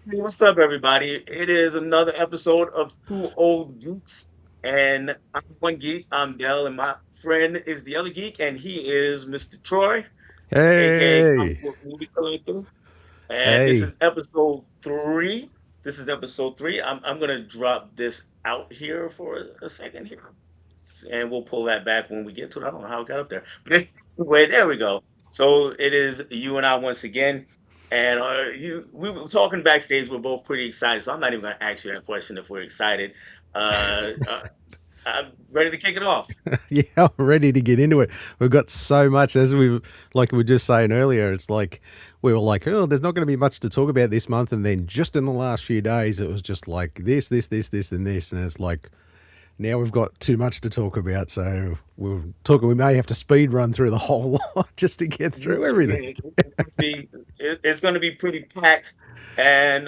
Hey, what's up, everybody? It is another episode of Two Old Geeks, and I'm one geek. I'm Dell, and my friend is the other geek, and he is Mr. Troy, aka Comic Hey, Book Movie Collector. And this hey, is episode three. This is episode three. I'm gonna drop this out here for a second here, and we'll pull that back when we get to it. I don't know how it got up there, but anyway, there we go. So it is you and I once again, and we were talking backstage. We're both pretty excited, so I'm not even gonna ask you that question if we're excited. I'm ready to kick it off. yeah, I'm ready to get into it. We've got so much, as we were just saying earlier. It's like we were like, oh, there's not going to be much to talk about this month, and then just in the last few days, it was just like this, and this, and it's like now we've got too much to talk about. So we're talking. We may have to speed run through the whole lot just to get Yeah, through yeah, everything. it's gonna be pretty packed, and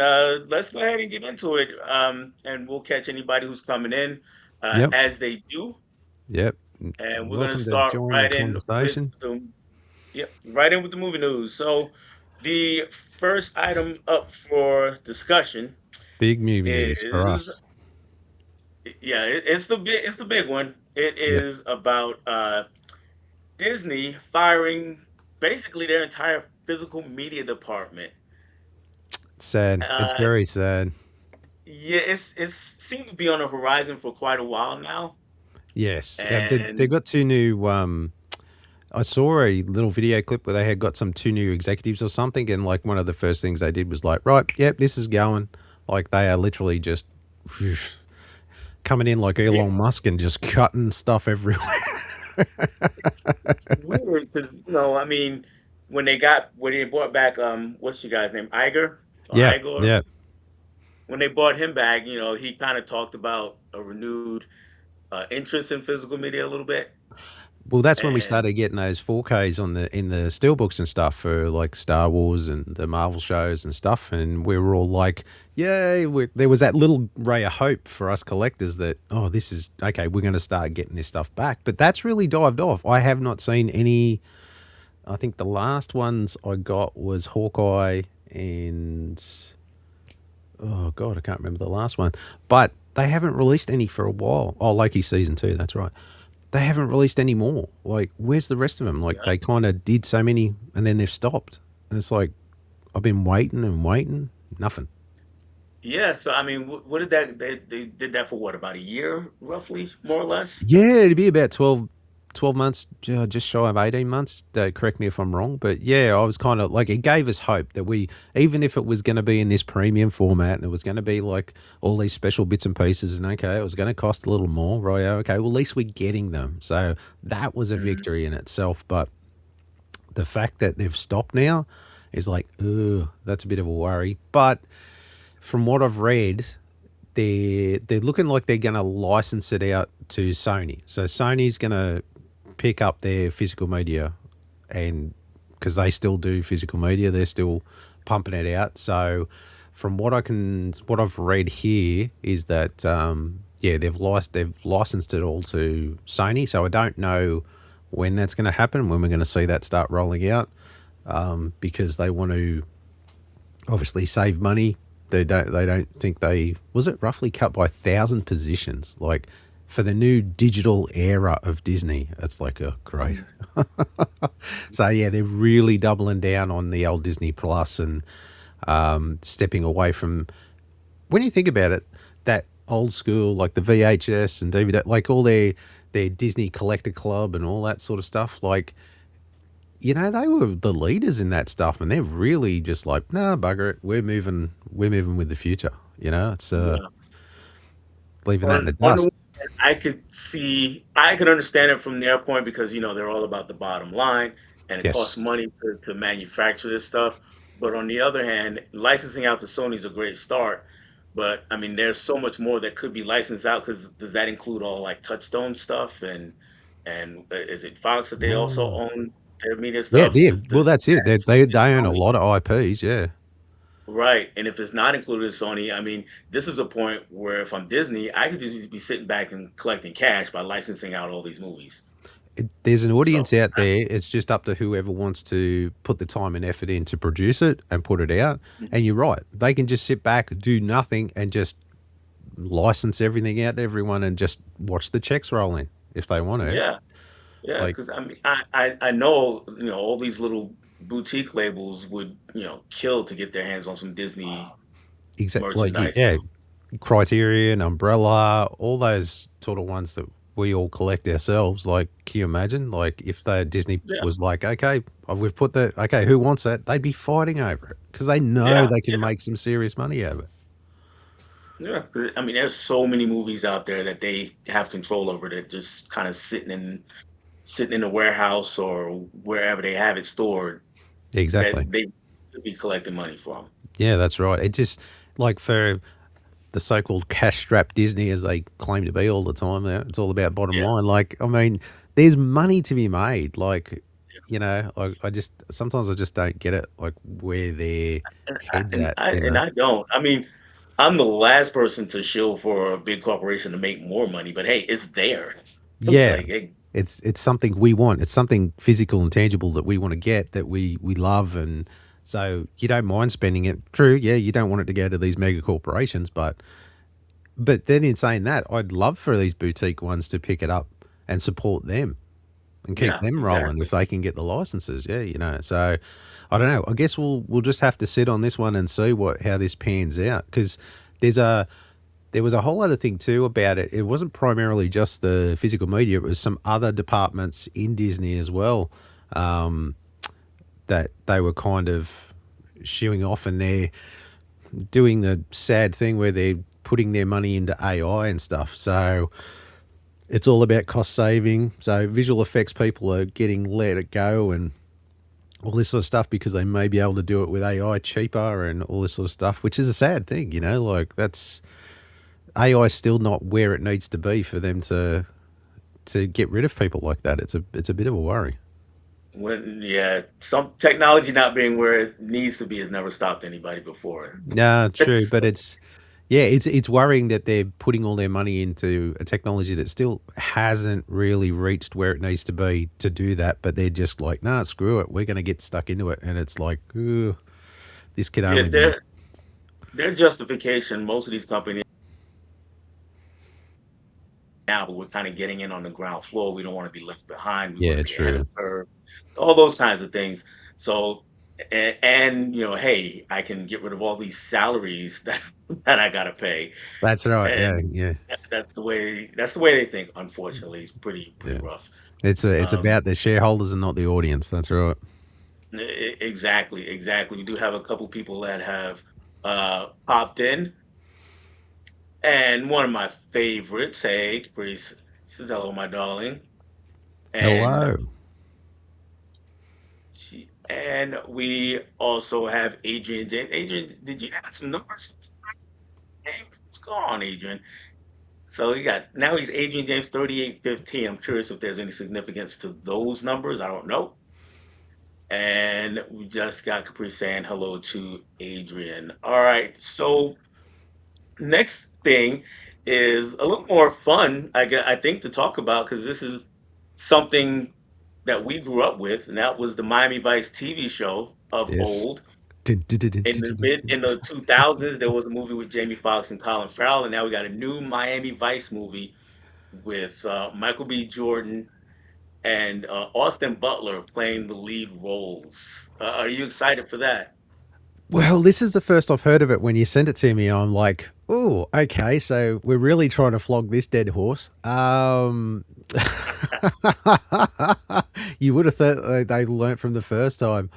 let's go ahead and get into it. And we'll catch anybody who's coming in Yep, as they do, yep. and we're gonna Welcome to start join the right in with conversation. the right in with the movie news. So the first item up for discussion Big movie news for is us. it's the big one. It Yep. is about Disney firing basically their entire physical media department. Sad. It's Uh, very sad. yeah, it's seemed to be on the horizon for quite a while now, Yes, yeah, they and got two new. I saw a little video clip where they had got some two new executives or something, and like one of the first things they did was like, right, yep, this is going. Like they are literally just coming in like yeah, Elon Musk and just cutting stuff everywhere. it's weird because I mean, when they brought back what's your guy's name, Iger or Yeah, Igor, yeah. when they brought him back, he kind of talked about a renewed interest in physical media a little bit, Well, that's when we and started getting those 4Ks on the in the steelbooks and stuff for like Star Wars and the Marvel shows and stuff, and we were all like, "Yay!" There was that little ray of hope for us collectors that, oh, this is okay. We're going to start getting this stuff back, but that's really dived off. I have not seen any. I think the last ones I got was Hawkeye and oh god, I can't remember the last one, but they haven't released any for a while. Oh, Loki season 2, that's right. They haven't released any more. Like, where's the rest of them? Like, yeah, they kind of did so many and then they've stopped. And it's like, I've been waiting and waiting, nothing. yeah. So I mean, what did that they did that for what about a year roughly, more or less? Yeah, it'd be about 12 months, just shy of 18 months. Correct me if I'm wrong. But yeah, I was kind of like, it gave us hope that we, even if it was going to be in this premium format and it was going to be like all these special bits and pieces, and okay, it was going to cost a little more, right? Okay, well, at least we're getting them. So that was a Mhm. victory in itself. But the fact that they've stopped now is like, ugh, that's a bit of a worry. But from what I've read, they're looking like they're going to license it out to Sony. So Sony's going to pick up their physical media, and because they still do physical media, they're still pumping it out. So from what I've read here is that yeah, they've licensed it all to Sony. So I don't know when that's going to happen, when we're going to see that start rolling out, because they want to obviously save money. They don't think they was it roughly cut by 1,000 positions, like for the new digital era of Disney. It's like, oh great. So yeah, they're really doubling down on the old Disney Plus and stepping away from, when you think about it, that old school like the VHS and DVD, like all their Disney Collector Club and all that sort of stuff. Like, they were the leaders in that stuff, and they're really just like, nah, bugger it. We're moving with the future. It's Yeah. leaving that in the On the one dust. hand, I could understand it from their point because they're all about the bottom line and it costs Yes. money to manufacture this stuff. But on the other hand, licensing out to Sony is a great start. But I mean, there's so much more that could be licensed out because does that include all like Touchstone stuff and is it Fox that they also Oh. own their media Yeah, stuff? yeah. Well, that's it. They own a Sony. lot of IPs. Yeah. Right, and if it's not included in Sony, I mean, this is a point where if I'm Disney, I could just be sitting back and collecting cash by licensing out all these movies. there's an So audience out there. It's just up to whoever wants to put the time and effort in to produce it and put it out. And you're right. They can just sit back, do nothing, and just license everything out to everyone and just watch the checks roll in if they want to. yeah, yeah, Like, because I mean, I know all these little boutique labels would kill to get their hands on some Disney like merchandise. yeah, Criterion, Umbrella, all those sort of ones that we all collect ourselves. Like, can you imagine? Like, if the Disney Yeah, was like, okay, we've put the okay, who wants it? They'd be fighting over it because they know yeah, they can yeah, make some serious money out of it. yeah. 'Cause, I mean, there's so many movies out there that they have control over that just kind of sitting in the warehouse or wherever they have it stored Exactly. that they could be collecting money from. Yeah, that's right. It just like for the so-called cash-strapped Disney, as they claim to be all the time. It's all about bottom Yeah. line. Like, I mean, there's money to be made. Like, like I just sometimes I just don't get it. Like where their And I heads and at. I and I don't. I mean, I'm the last person to shill for a big corporation to make more money, but hey, it's there. It's Yeah, like, hey, it's something we want. It's something physical and tangible that we want to get that we love, and so you don't mind spending it. True, yeah, you don't want it to go to these mega corporations, but then in saying that, I'd love for these boutique ones to pick it up and support them and keep yeah, them rolling if exactly. they can get the licenses. Yeah, so I don't know. I guess we'll just have to sit on this one and see what how this pans out because there's a there was a whole other thing too about it. It wasn't primarily just the physical media; it was some other departments in Disney as well um, that they were kind of shooing off, and they're doing the sad thing where they're putting their money into AI and stuff. So it's all about cost saving. So visual effects people are getting let it go and all this sort of stuff because they may be able to do it with AI cheaper and all this sort of stuff, which is a sad thing, like that's AI is still not where it needs to be for them to get rid of people like that. It's a bit of a worry. When yeah, some technology not being where it needs to be has never stopped anybody before. Yeah, true, but So, it's yeah, it's worrying that they're putting all their money into a technology that still hasn't really reached where it needs to be to do that, but they're just like, nah, screw it, we're going to get stuck into it, and it's like, ugh, this could yeah, only be their justification, most of these companies now, but we're kind of getting in on the ground floor. We don't want to be left behind. We want to yeah, be ahead of true. the curve. All those kinds of things. So, and hey, I can get rid of all these salaries that I gotta pay, That's right. Yeah, and yeah, that's the way they think. Unfortunately, it's pretty yeah. rough. It's Um, about the shareholders and not the audience. That's right. exactly, exactly. We do have a couple people that have popped in, and one of my favorites, hey, Caprice, says hello, my darling, and Hello. and we also have Adrian James. Adrian, did you add some numbers? Hey, what's going on, Adrian? So you got now he's Adrian James 3815. I'm curious if there's any significance to those numbers. I don't know. And we just got Capri saying hello to Adrian. All right. So next thing is a little more fun, I think, to talk about because this is something that we grew up with, and that was the Miami Vice TV show of Yes. old. In the 2000s, there was a movie with Jamie Foxx and Colin Farrell, and now we got a new Miami Vice movie with Michael B. Jordan and Austin Butler playing the lead roles. Are you excited for that? Well, this is the first I've heard of it. When you sent it to me, I'm like, oh, okay, so we're really trying to flog this dead horse. You would have thought they learnt from the first time.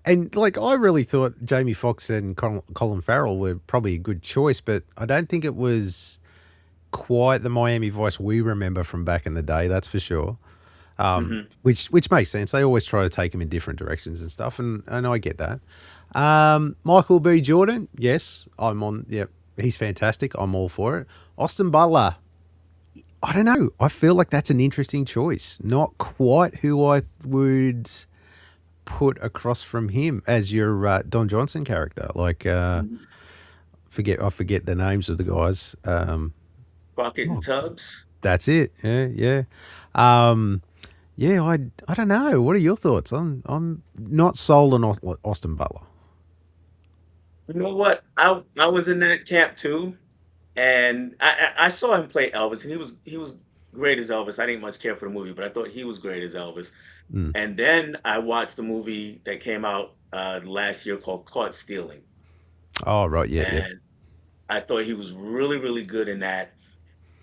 And like, I really thought Jamie Foxx and Colin Farrell were probably a good choice, but I don't think it was quite the Miami Vice we remember from back in the day. That's for sure. Hmm. Which makes sense. They always try to take him in different directions and stuff, and I get that. Michael B. Jordan, yes, I'm on. Yep, he's fantastic. I'm all for it. Austin Butler, I don't know. I feel like that's an interesting choice. Not quite who I would put across from him as your Don Johnson character. Like, I forget the names of the guys. Crockett and Oh, Tubbs. that's it. Yeah, yeah. Yeah, I don't know. What are your thoughts? I'm not sold on Austin Butler. You know what? I was in that camp too, and I saw him play Elvis, and he was great as Elvis. I didn't much care for the movie, but I thought he was great as Elvis. Mm. And then I watched the movie that came out last year called Caught Stealing, Oh right, yeah, yeah, and I thought he was really really good in that.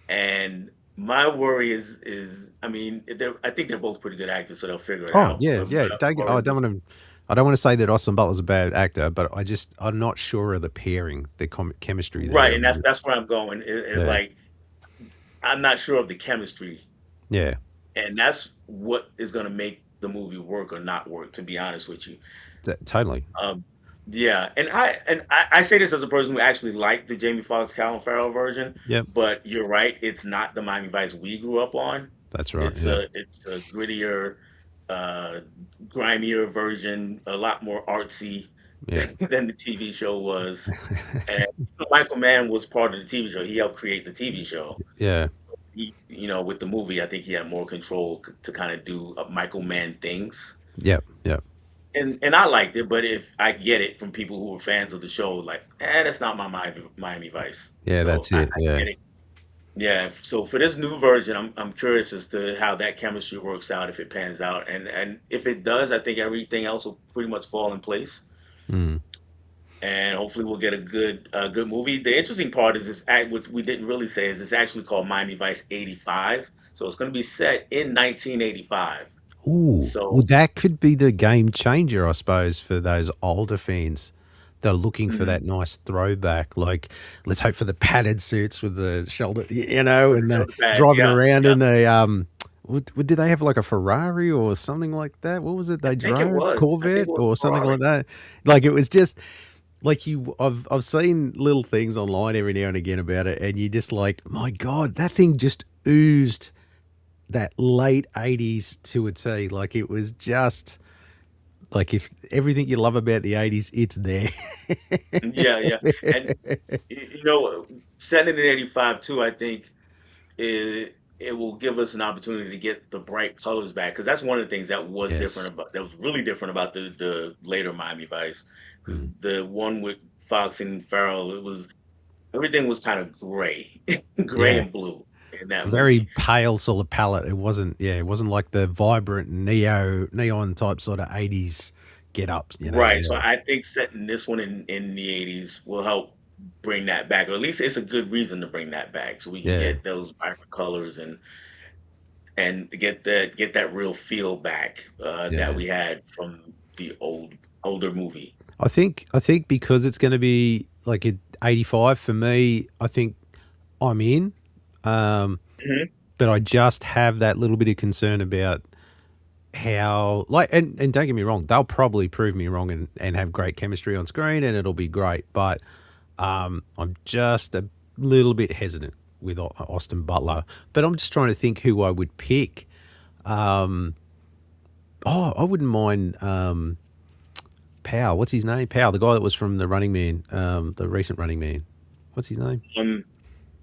And my worry is I mean I think they're both pretty good actors, so they'll figure it oh out. yeah, But yeah. my Don't get, worry was I don't want to say that Austin Butler's a bad actor, but I'm not sure of the pairing, the chemistry right, there. and that's where I'm going. Is Yeah, like I'm not sure of the chemistry, yeah, and that's what is going to make the movie work or not work. To be honest with you, totally. um, yeah, and I say this as a person who actually liked the Jamie Foxx Colin Farrell version, Yep, but you're right, it's not the Miami Vice we grew up on. that's right. It's Yeah, a grittier, uh, grimier version, a lot more artsy yeah, than the TV show was. And Michael Mann was part of the TV show. He helped create the TV show. yeah, With the movie, I think he had more control to kind of do Michael Mann things. yep, yep. And I liked it, but if I get it from people who were fans of the show, like, that's not my Miami Vice. Yeah, So that's I it. Yeah, get it. Yeah. So for this new version, I'm curious as to how that chemistry works out if it pans out, and if it does, I think everything else will pretty much fall in place, mm. and hopefully we'll get a good movie. The interesting part is this act, which we didn't really say, is it's actually called Miami Vice '85. So it's going to be set in 1985. Ooh, well, So that could be the game changer, I suppose, for those older fans. They're looking for mhm, that nice throwback. Like, let's hope for the padded suits with the shoulder, and the shoulder pads, driving yeah, around yeah. in the did they have like a Ferrari or something like that? What was it I they think it drove? was. I think Corvette it was or a something like Ferrari. that? Like it was just like I've seen little things online every now and again about it, and you just like, my God, that thing just oozed that late 80s to a T. Like it was just like if everything you love about the 80s, it's there. Yeah, yeah. And setting in '85 too, I think it will give us an opportunity to get the bright colors back because that's one of the things Yes. that was really different about the later Miami Vice because Mm. the one with Fox and Farrell, everything was kind of gray, gray Yeah. and blue in that Very movie. pale sort of palette. It wasn't, yeah, it wasn't like the vibrant neon type sort of 80s get ups, Right. So Yeah. I think setting this one in the '80s will help bring that back, or at least it's a good reason to bring that back, so we can Yeah. get those vibrant colors and get that real feel back that Yeah. we had from the older movie. I think because it's going to be like at 85 for me, I think I'm in. Um, Mhm. but I just have that little bit of concern about how like and don't get me wrong, they'll probably prove me wrong and have great chemistry on screen and it'll be great. But I'm just a little bit hesitant with Austin Butler. But I'm just trying to think who I would pick. Um, oh, I wouldn't mind Powell. What's his name? Powell, the guy that was from the Running Man, the recent Running Man. What's his name? Um,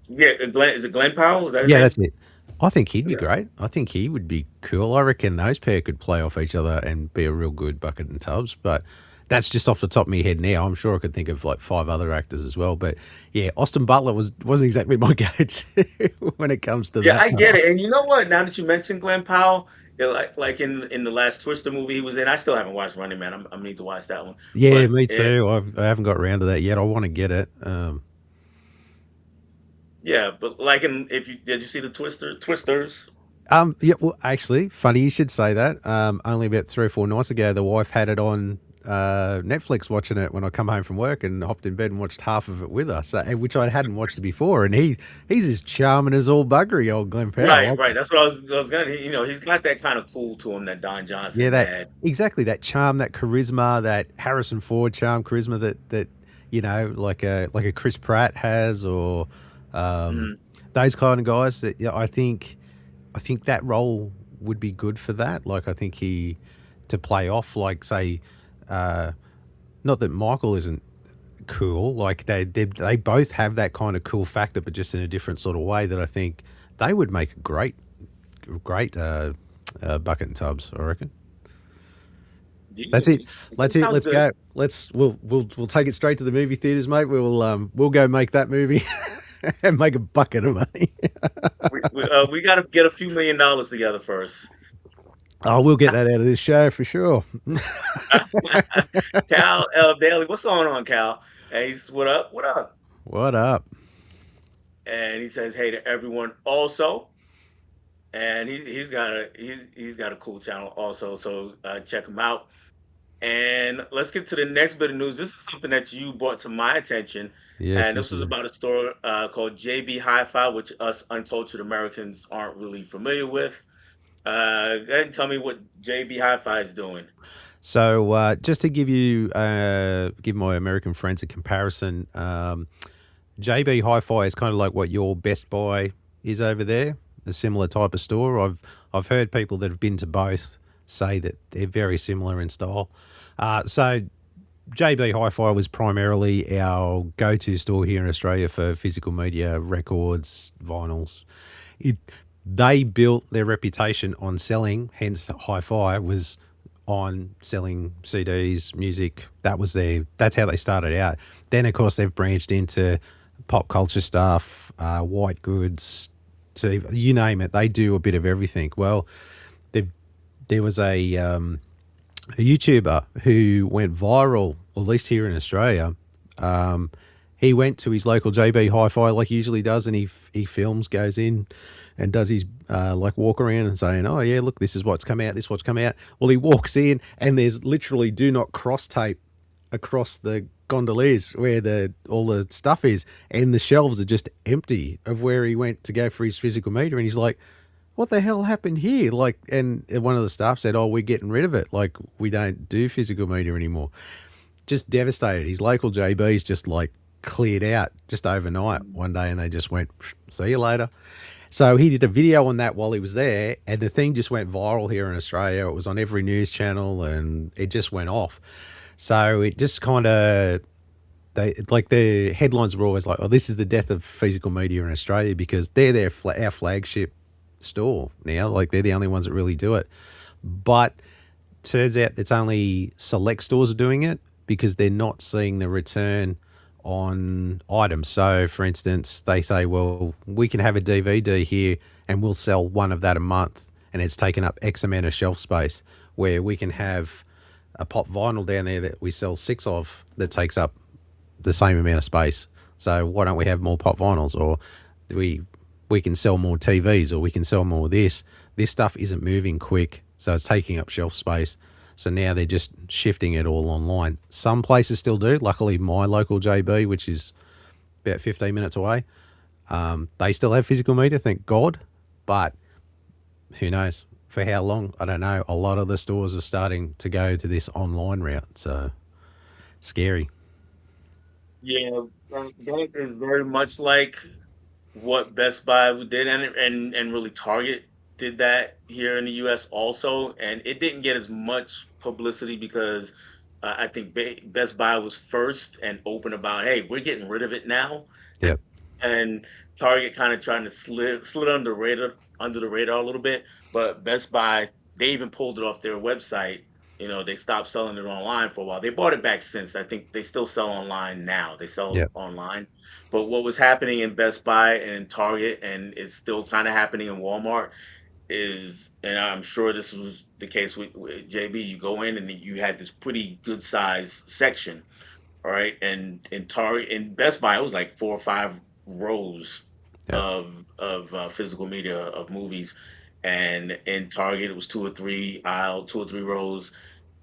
yeah, is it Glenn Powell? Is that his Yeah, name? that's it. I think he'd be Yeah. great. I think he would be cool. I reckon those pair could play off each other and be a real good bucket and tubs. But that's just off the top of my head now. I'm sure I could think of like five other actors as well. But yeah, Austin Butler wasn't exactly my go-to when it comes to Yeah, that. I get it. And you know what? Now that you mentioned Glenn Powell, like in the last Twister movie he was in, I still haven't watched Running Man. I need to watch that one. Yeah, But me too. I haven't got around to that yet. I want to get it. yeah, but like if you did you see the Twisters? Yeah, well, actually, funny you should say that. Only about 3 or 4 nights ago, the wife had it on Netflix watching it when I come home from work and hopped in bed and watched half of it with us, which I hadn't watched it before. And he's as charming as all buggery, old Glenn Right, Powell. right. That's what I was gonna. He's got that kind of cool to him that Don Yeah, Johnson that had. exactly that charm, that charisma, that Harrison Ford charm, charisma that like a Chris Pratt has, or um, Mhm. those kind of guys. That yeah, I think that role would be good for that. Like I think he to play off like say, uh, not that Michael isn't cool. Like they both have that kind of cool factor, but just in a different sort of way. That I think they would make a great Bucket and tubs, I reckon. Yeah, That's it. That's it it. sounds Let's good. go. We'll take it straight to the movie theaters, mate. We'll go make that movie and make a bucket of money. We got to get a few $1 million together first. Oh, we'll get that out of this show for sure. Cal Daly, what's going on, Cal? And he's what up? What up? What up? And he says hey to everyone also. And he's got a cool channel also, so check him out. And let's get to the next bit of news. This is something that you brought to my attention, Yes, and this this was is. about a store called JB Hi-Fi, which us uncultured Americans aren't really familiar with. Go ahead and tell me what JB Hi-Fi is doing. So, just to give my American friends a comparison, JB Hi-Fi is kind of like what your Best Buy is over there, a similar type of store. I've heard people that have been to both say that they're very similar in style. So JB Hi-Fi was primarily our go-to store here in Australia for physical media, records, vinyls. It They built their reputation on selling, hence Hi-Fi was on selling CDs, music. That's how they started out. Then of course they've branched into pop culture stuff, white goods, to you name it. They do a bit of everything. Well, there was a YouTuber who went viral, at least here in Australia. Um, he went to his local JB Hi-Fi like he usually does, and he films, goes in, and does his like walk around and saying, "Oh yeah, look, this is what's come out. This is what's come out." Well, he walks in, and there's literally "Do not cross" tape across the gondoliers where the all the stuff is, and the shelves are just empty of where he went to go for his physical meter, and he's like, what the hell happened here? Like, and one of the staff said, "Oh, we're getting rid of it. Like, we don't do physical media anymore." Just devastated. His local JB's just like cleared out just overnight one day, and they just went, "See you later." So he did a video on that while he was there, and the thing just went viral here in Australia. It was on every news channel, and it just went off. So it just kind of they like the headlines were always like, "Oh, this is the death of physical media in Australia," because they're our flagship store now. Like they're the only ones that really do it. But turns out it's only select stores are doing it because they're not seeing the return on items. So, for instance, they say, "Well, we can have a DVD here, and we'll sell one of that a month, and it's taken up X amount of shelf space." Where we can have a pop vinyl down there that we sell six of that takes up the same amount of space. So why don't we have more pop vinyls, or we we can sell more TVs, or we can sell more of this. This stuff isn't moving quick, so it's taking up shelf space. So now they're just shifting it all online. Some places still do. Luckily, my local JB, which is about 15 minutes away, they still have physical media, thank God. But who knows? For how long? I don't know. A lot of the stores are starting to go to this online route. So scary. Yeah, that is very much like what Best Buy did, and really Target did that here in the U.S. also, and it didn't get as much publicity because I think Best Buy was first and open about, hey, we're getting rid of it now, Yep. and Target kind of trying to slid under the radar a little bit, but Best Buy, they even pulled it off their website. You know, they stopped selling it online for a while. They bought it back since. I think they still sell online now. They sell Yep. online. But what was happening in Best Buy and in Target, and it's still kind of happening in Walmart, is, and I'm sure this was the case with JB. You go in and you had this pretty good size section, all right, and in Target, in Best Buy, it was like 4 or 5 rows Yep. of physical media of movies, and in Target, it was 2 or 3 rows,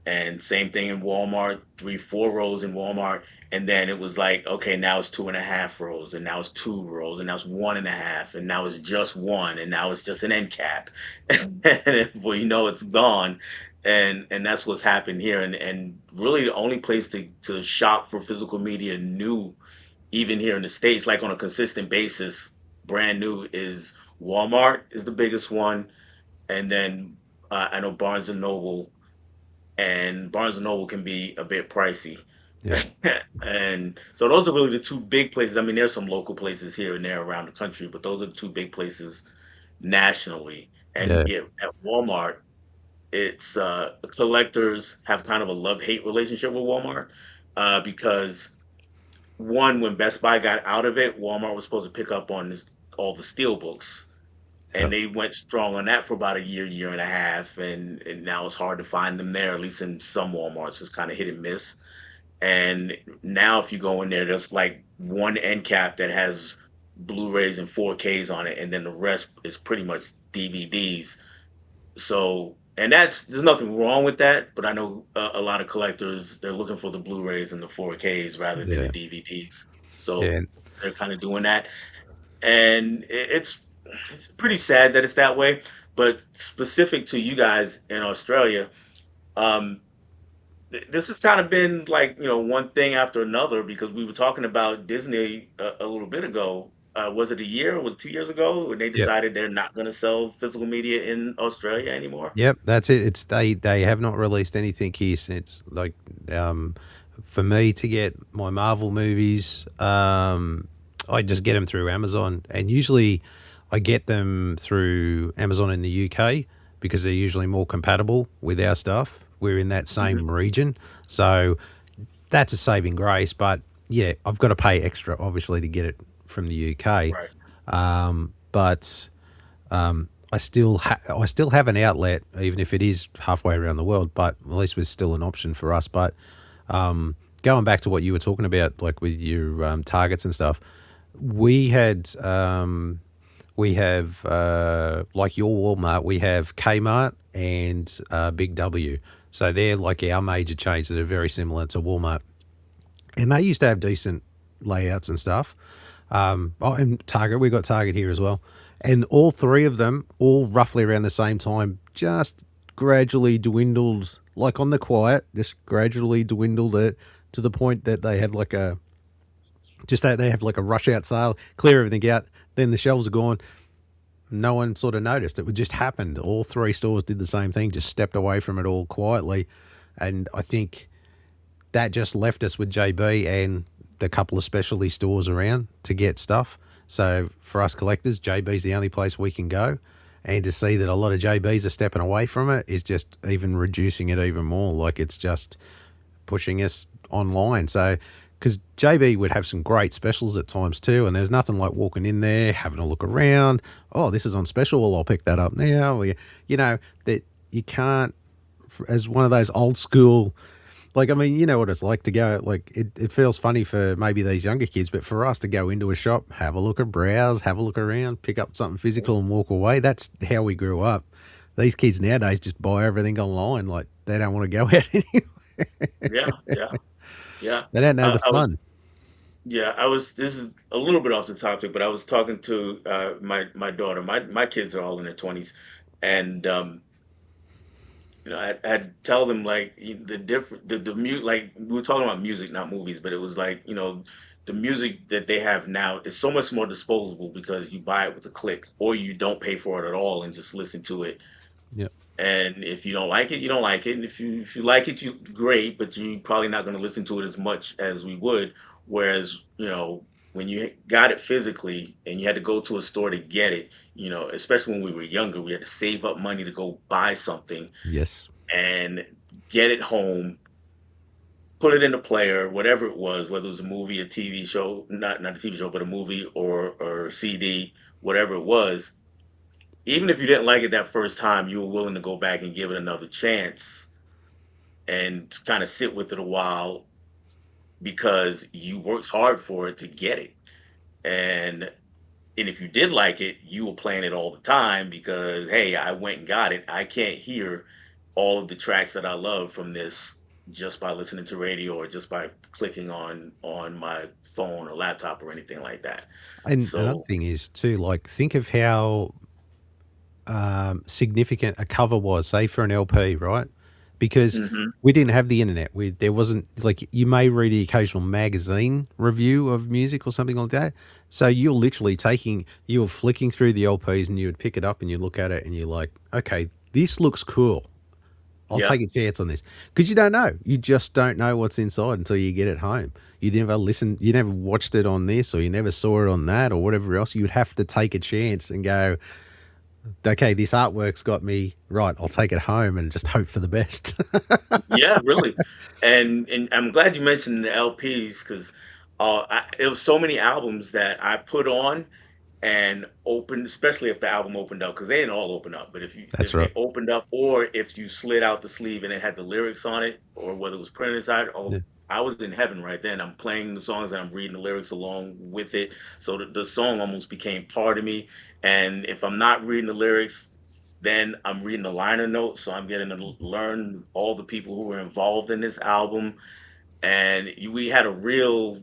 and same thing in Walmart, 3, 4 rows in Walmart. And then it was like, okay, now it's 2.5 rows, and now it's 2 rows, and now it's 1.5, and now it's just one, and now it's just an end cap. And well, it's gone. And that's what's happened here. And really the only place to shop for physical media new, even here in the States, like on a consistent basis, brand new, is Walmart is the biggest one. And then I know Barnes and Noble can be a bit pricey. Yep. And so those are really the two big places. There's some local places here and there around the country, but those are the two big places nationally. And Yeah. yeah, at Walmart, it's collectors have kind of a love-hate relationship with Walmart because one, when Best Buy got out of it, Walmart was supposed to pick up on all the steel books, Yeah. and they went strong on that for about a year, year and a half, and now it's hard to find them there, at least in some Walmarts. It's kind of hit and miss. And now, if you go in there, there's like one end cap that has Blu-rays and 4Ks on it, and then the rest is pretty much DVDs. So, and there's nothing wrong with that, but I know a lot of collectors, they're looking for the Blu-rays and the 4Ks rather than the Yeah. DVDs. So Yeah. they're kind of doing that, and it's pretty sad that it's that way. But specific to you guys in Australia, um, this has kind of been like, one thing after another, because we were talking about Disney a little bit ago. Was it a year? Was it 2 years ago when they Yep. decided they're not going to sell physical media in Australia anymore? Yep. That's it. It's they have not released anything here since. Like, um, for me to get my Marvel movies, I just get them through Amazon, and usually I get them through Amazon in the UK because they're usually more compatible with our stuff. We're in that Hmm. same region, so that's a saving grace. But yeah, I've got to pay extra, obviously, to get it from the UK. Right. But I still have an outlet, even if it is halfway around the world. But at least it's still an option for us. But going back to what you were talking about, like with your targets and stuff, we had we have like your Walmart, we have Kmart and Big W. So they're like our major chains that are very similar to Walmart, and they used to have decent layouts and stuff. Oh, and Target, we got Target here as well, and all three of them, all roughly around the same time, just gradually dwindled, like on the quiet, just gradually dwindled it to the point that they had like a just that they have like a rush out sale, clear everything out, then the shelves are gone. No one sort of noticed. It just happened. All three stores did the same thing, just stepped away from it all quietly, and I think that just left us with JB and the couple of specialty stores around to get stuff. So for us collectors, JB's the only place we can go. And to see that a lot of JBs are stepping away from it is just even reducing it even more. Like, it's just pushing us online. So, because JB would have some great specials at times too, and there's nothing like walking in there, having a look around. Oh, this is on special. Well, I'll pick that up now. You know, that you can't, as one of those old school, like, I mean, you know what it's like to go, like, it feels funny for maybe these younger kids, but for us to go into a shop, have a look at browse, have a look around, pick up something physical and walk away. That's how we grew up. These kids nowadays just buy everything online. Like, they don't want to go out anymore. Yeah, yeah, yeah. They don't know the I fun. was, yeah, I was. This is a little bit off the topic, but I was talking to my daughter. My kids are all in their 20s, and I'd tell them like the different the mute, like we were talking about music, not movies, but it was like, the music that they have now is so much more disposable because you buy it with a click, or you don't pay for it at all and just listen to it. Yeah. And if you don't like it, you don't like it. And if you like it, you great, but you're probably not going to listen to it as much as we would. Whereas, when you got it physically and you had to go to a store to get it, especially when we were younger, we had to save up money to go buy something Yes. and get it home, put it in the player, whatever it was, whether it was a movie, a TV show, not a TV show, but a movie or CD, whatever it was. Even if you didn't like it that first time, you were willing to go back and give it another chance and kind of sit with it a while because you worked hard for it to get it. And if you did like it, you were playing it all the time because, hey, I went and got it. I can't hear all of the tracks that I love from this just by listening to radio or just by clicking on my phone or laptop or anything like that. And another So, thing is too, like, think of how significant a cover was, say for an LP, right? Because mhm, we didn't have the internet. There wasn't, like, you may read the occasional magazine review of music or something like that. So you're literally you're flicking through the LPs and you would pick it up and you look at it and you're like, okay, this looks cool. I'll yeah, take a chance on this because you don't know. You just don't know what's inside until you get it home. You never watched it on this, or you never saw it on that, or whatever else. You'd have to take a chance and go, Okay, this artwork's got me right. I'll take it home and just hope for the best. Yeah, really. And I'm glad you mentioned the LPs because it was so many albums that I put on and opened, especially if the album opened up, because they didn't all open up. But That's if right. they opened up, or if you slid out the sleeve and it had the lyrics on it, or whether it was printed inside, Yeah, oh, I was in heaven right then. I'm playing the songs and I'm reading the lyrics along with it, so the song almost became part of me. And if I'm not reading the lyrics, then I'm reading the liner notes, so I'm getting to learn all the people who were involved in this album, and we had a real,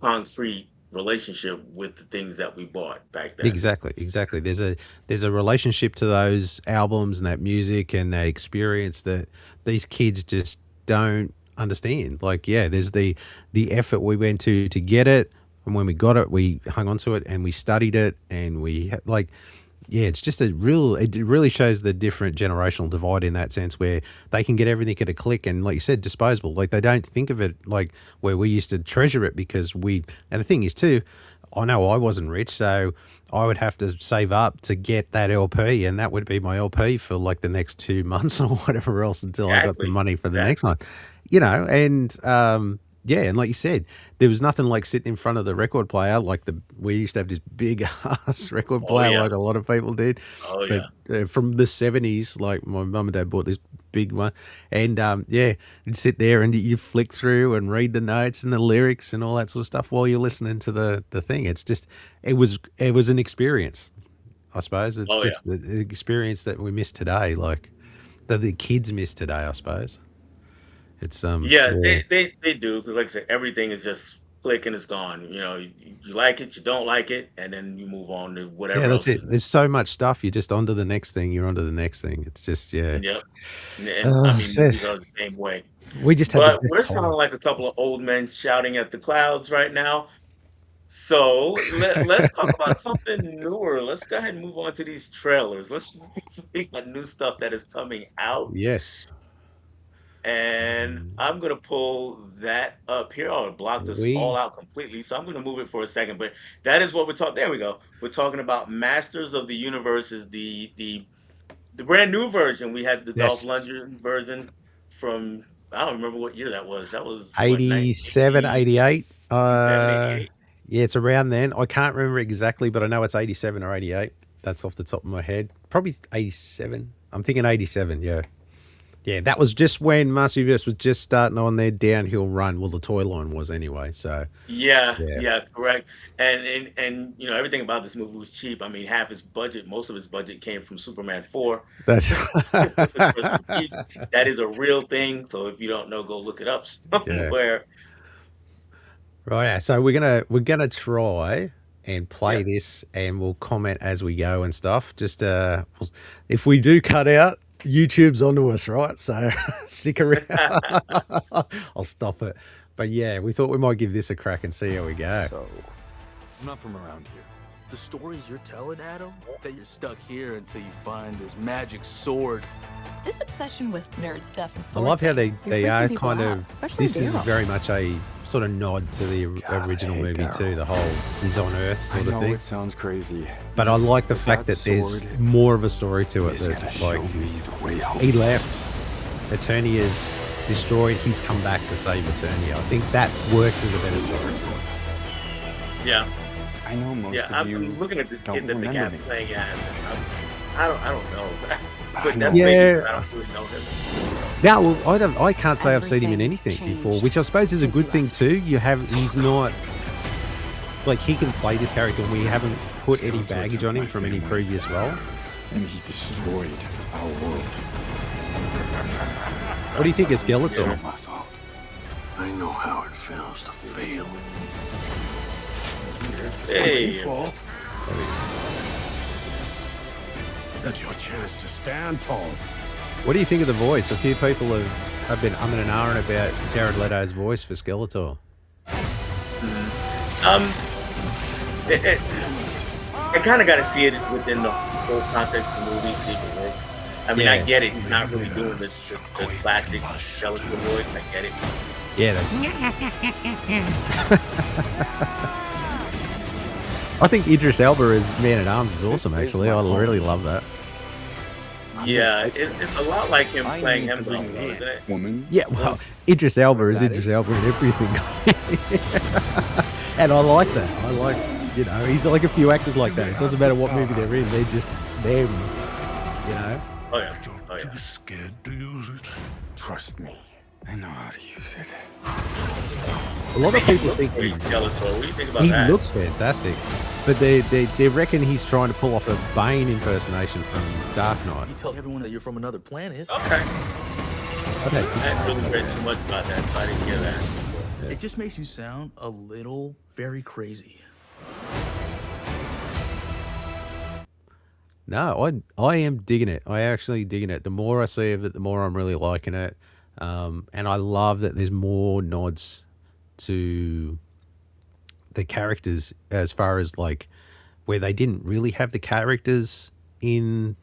concrete relationship with the things that we bought back then. exactly, exactly. There's a relationship to those albums and that music and that experience that these kids just don't understand. Like, yeah, there's the effort we went to get it, and when we got it, we hung on to it and we studied it, and like, yeah, it's just it really shows the different generational divide in that sense where they can get everything at a click and, like you said, disposable. Like, they don't think of it like where we used to treasure it because and the thing is too, I know I wasn't rich, so I would have to save up to get that LP, and that would be my LP for like the next 2 months or whatever else until I got the Exactly, money for the next exactly. one, and yeah, and like you said, there was nothing like sitting in front of the record player. Like we used to have this big ass record Oh player, yeah, like a lot of people did, oh but yeah, from the '70s, like my mum and dad bought this big one, and yeah, you'd sit there and you flick through and read the notes and the lyrics and all that sort of stuff while you're listening to the thing. It's just it was an experience. I suppose it's oh yeah, just the experience that we miss today, like that the kids miss today. I suppose it's yeah. yeah. They do, 'cause like I said, everything is just click and it's gone. You like it, you don't like it, and then you move on to Yeah, whatever that's else it. is new. There's so much stuff. You're just onto the next thing. You're onto the next thing. It's just yeah. Yep. And I mean, Says movies are the same way. we just had the But best we're sounding time. like a couple of old men shouting at the clouds right now. So let's talk about something newer. Let's go ahead and move on to these trailers. Let's speak about new stuff that is coming out. Yes, And I'm gonna pull that up here. I'll block this all we out completely. So I'm gonna move it for a second. But that is what we're talking. There we go. We're talking about Masters of the Universe is the brand new version. We had the Dolph yes Lundgren version from I don't remember what year that was. That was what 87, 88. 87, 88. Yeah, it's around then. I can't remember exactly, but I know it's 87 or 88. That's off the top of my head. Probably 87. I'm thinking 87. Yeah. Yeah, that was just when Master Universe was just starting on their downhill run. Well, the toy line was anyway. So, Yeah, yeah, yeah, correct. And everything about this movie was cheap. I mean, half his budget, most of his budget came from Superman 4, that's the Christmas Beast. That is a real thing. So if you don't know, go look it up yeah. somewhere. Right. Yeah, so we're gonna try and play Yeah. this, and we'll comment as we go and stuff. Just if we do cut out, YouTube's onto us, right? So stick around. I'll stop it. But yeah, we thought we might give this a crack and see how we go. So, I'm not from around here. The stories you're telling, Adam, that you're stuck here until you find this magic sword. This obsession with nerd stuff and I sword love how things, they you're are freaking people kind out, of. especially This is Daryl. very much a sort of nod to the God, I original hate movie too. Daryl. The whole he's on Earth I sort of know thing. it sounds crazy, But I like the but fact that that there's sword more of a story to it. is gonna That show like me the way home. he left, Eternia is destroyed. He's come back to save Eternia. I think that works as a better story. Yeah. I know most Yeah. of I'm you looking at this don't kid that they remember got me, playing as. I don't know. but I But know that's maybe Yeah. because I don't really know him. Yeah, well, I can't say I've seen him in Everything anything before, changed which I suppose is a since you good thing left. too. He's not like he can play this character, and we haven't put any Skeletor baggage took on him my from any family, previous role. and he destroyed our world. What do you think of It's Skeletor? not my fault. I know how it feels to fail. Hey. That's your chance to stand tall. What do you think of the voice? A few people have been umming and ahhing about Jared Leto's voice for Skeletor. Um, it, I kind of got to see it within the whole context of the movie, see if it works. I mean, I Yeah, get it. He's not really doing the classic Skeletor voice. I get it. yeah. I think Idris Elba as Man at Arms is awesome. This is Actually, my I home. really love that. I'm Yeah, gonna fight it's for it's a lot like him I playing need him every though, isn't man, it? woman. Yeah, well, Idris Elba whatever is that Idris is. Elba and everything. And I like that. I like, he's like a few actors like that. It doesn't matter what movie they're in, they're just them, Oh yeah, But you're oh too yeah. scared to use it. Trust me, I know how to use it. A lot of people Look think great, Skeletor. What do you think about he that? looks fantastic, but they reckon he's trying to pull off a Bane impersonation from Dark Knight. You tell everyone that you're from another planet. Okay. Okay, I hadn't really read too much about that, so I didn't hear that. It just makes you sound a little very crazy. no, I am digging it. I actually digging it. The more I see of it, the more I'm really liking it. And I love that there's more nods to the characters as far as like where they didn't really have the characters in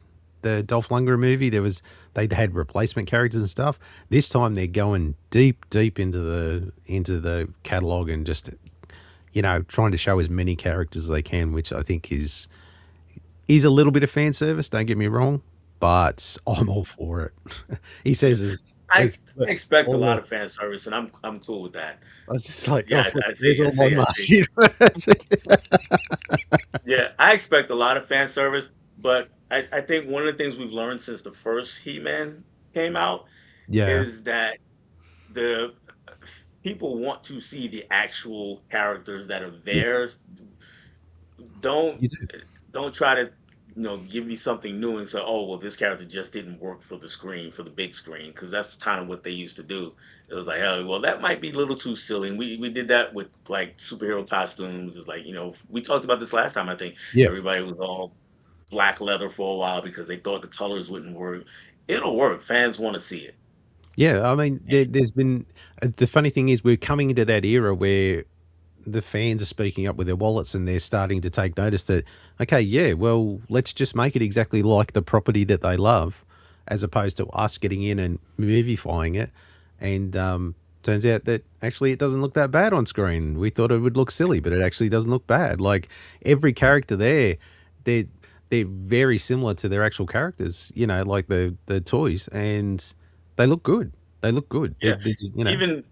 the Dolph Lundgren movie. They had replacement characters and stuff. This time they're going deep into the catalog and just trying to show as many characters as they can, which I think is a little bit of fan service. Don't get me wrong, but I'm all for it. He says, I expect a all lot the- of fan service, and I'm cool with that. I was just like, Yeah, oh, look, I see, there's I all see, my I see. mask. Yeah, I expect a lot of fan service, but I think one of the things we've learned since the first He-Man came out Yeah, is that the people want to see the actual characters that are yeah, theirs. Don't you do. don't try to give me something new and say, oh well, this character just didn't work for the screen, for the big screen, because that's kind of what they used to do. It was like, oh well, that might be a little too silly. And we did that with like superhero costumes. It's like, we talked about this last time. I think Yeah, everybody was all black leather for a while because they thought the colors wouldn't work. It'll work. Fans want to see it. yeah. I mean, there's been the funny thing is we're coming into that era where the fans are speaking up with their wallets and they're starting to take notice that, okay, yeah, well, let's just make it exactly like the property that they love, as opposed to us getting in and movifying it. And turns out that actually it doesn't look that bad on screen. We thought it would look silly, but it actually doesn't look bad. Like every character there, they're they're very similar to their actual characters, like the toys, and they look good. They look good. Yeah, You know. even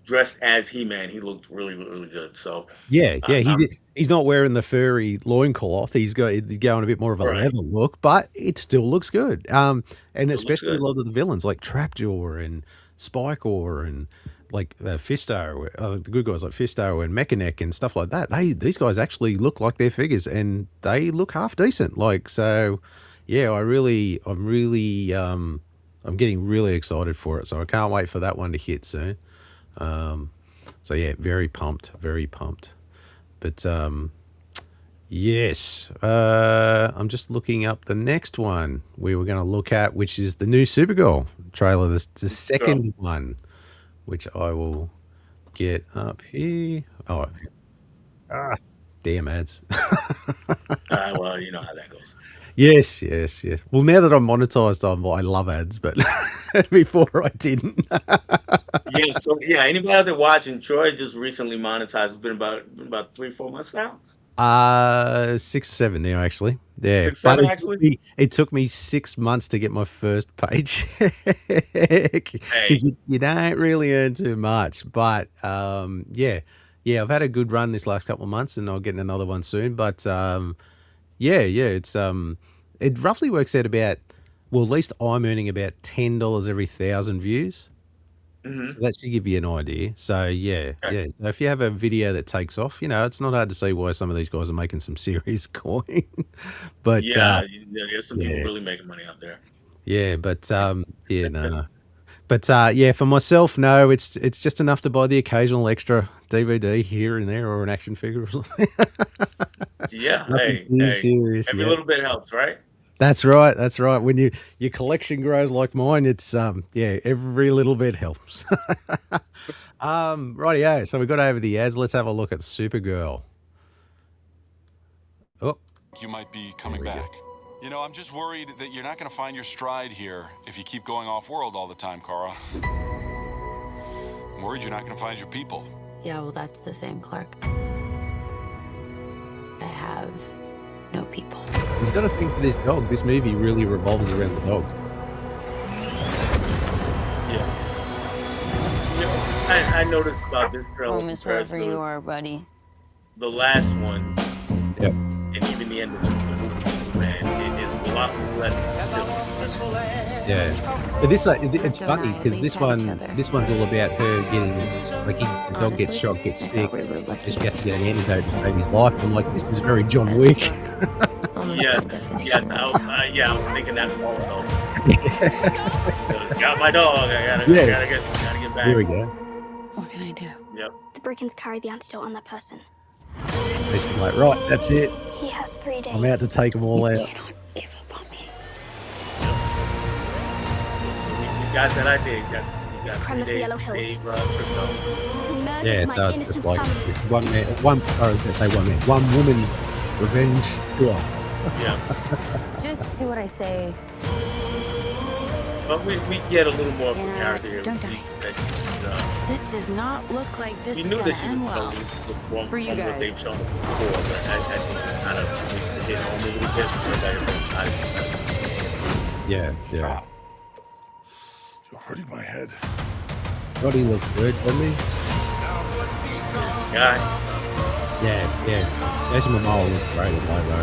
dressed as He-Man, he looked really really good. So Yeah, yeah, I'm he's not wearing the furry loincloth. He's going a bit more of a right. leather look, but it still looks good. And It looks especially a good. lot of the villains like Trapjaw and Spikor and like Fisto, the good guys like Fisto and Mechanic and stuff like that. These guys actually look like their figures, and they look half decent. Like so, yeah. I'm getting really excited for it. So I can't wait for that one to hit soon. Um, so yeah, very pumped, very pumped. But yes, I'm just looking up the next one we were going to look at, which is the new Supergirl trailer, the Girl. second one, which I will get up here. Oh, damn ads. Well, you know how that goes. Yes, yes, yes. Well, now that I'm monetized, I love ads, but before I didn't. Yeah. So yeah, anybody out there watching, Troy just recently monetized. It's been about 3-4 months now. 6 or 7 now, actually. Yeah, Six, but seven actually. it took me 6 months to get my first paycheck because Hey, you don't really earn too much. But yeah, I've had a good run this last couple of months, and I'll get another one soon. But yeah, it's it roughly works out about, well, at least I'm earning about $10 every 1,000 views. So hmm that should give you an idea. So yeah, okay. yeah. So if you have a video that takes off, it's not hard to see why some of these guys are making some serious coin. But Yeah, there's some people yeah, really making money out there. yeah. But yeah, no. But yeah, for myself, no, it's just enough to buy the occasional extra DVD here and there or an action figure or something. Yeah. Nothing Hey, too hey. serious Every yet. little bit helps, right? That's right. That's right. When your collection grows like mine, it's yeah, every little bit helps. Rightio. So we got over the ads. Let's have a look at Supergirl. Oh, You might be there coming we go. back. I'm just worried that you're not going to find your stride here if you keep going off-world all the time, Kara. I'm worried you're not going to find your people. Yeah, well, that's the thing, Clark. I have no people. He's got to think for this dog. This movie really revolves around the dog. Yeah. I noticed about this trailer Home is compared wherever you to are, buddy. the last one Yep. and even the end of the movie Superman. It's a lot less silly. Yeah. But this, it's Crypto and funny I at because least have each other. this one's all about her getting, like, the dog gets Honestly, shot, gets I sick, thought we were and lucky. she has to get an antidote to save his life. I'm like, this is very John But Wick. look, home is my Yes, destination. I was thinking that also. Got my dog. I gotta Yeah. get back. Here we go. What can I do? Yep. The Brickens carry the antidote on that person. So she's like, right, that's it. He has 3 days. I'm out to take them all You out. cannot give up on me. We got that idea. He's got Crime 3 of the days Yellow to Hills. save Crypto. Murdered Yeah, my so it's innocent just like family. this one man, one woman revenge tour. Yeah. Just do what I say. But we get a little more of a Yeah, character here. don't die. This does not look like this We is knew gonna that she end was well. from For you what guys. they've shown before, but I think it's kind of needs to hit home a little bit for everybody. Yeah. Stop. You're hurting my head. God, he looks good, doesn't he? Guy. Yeah. Jason Momoa looks great with Lobo.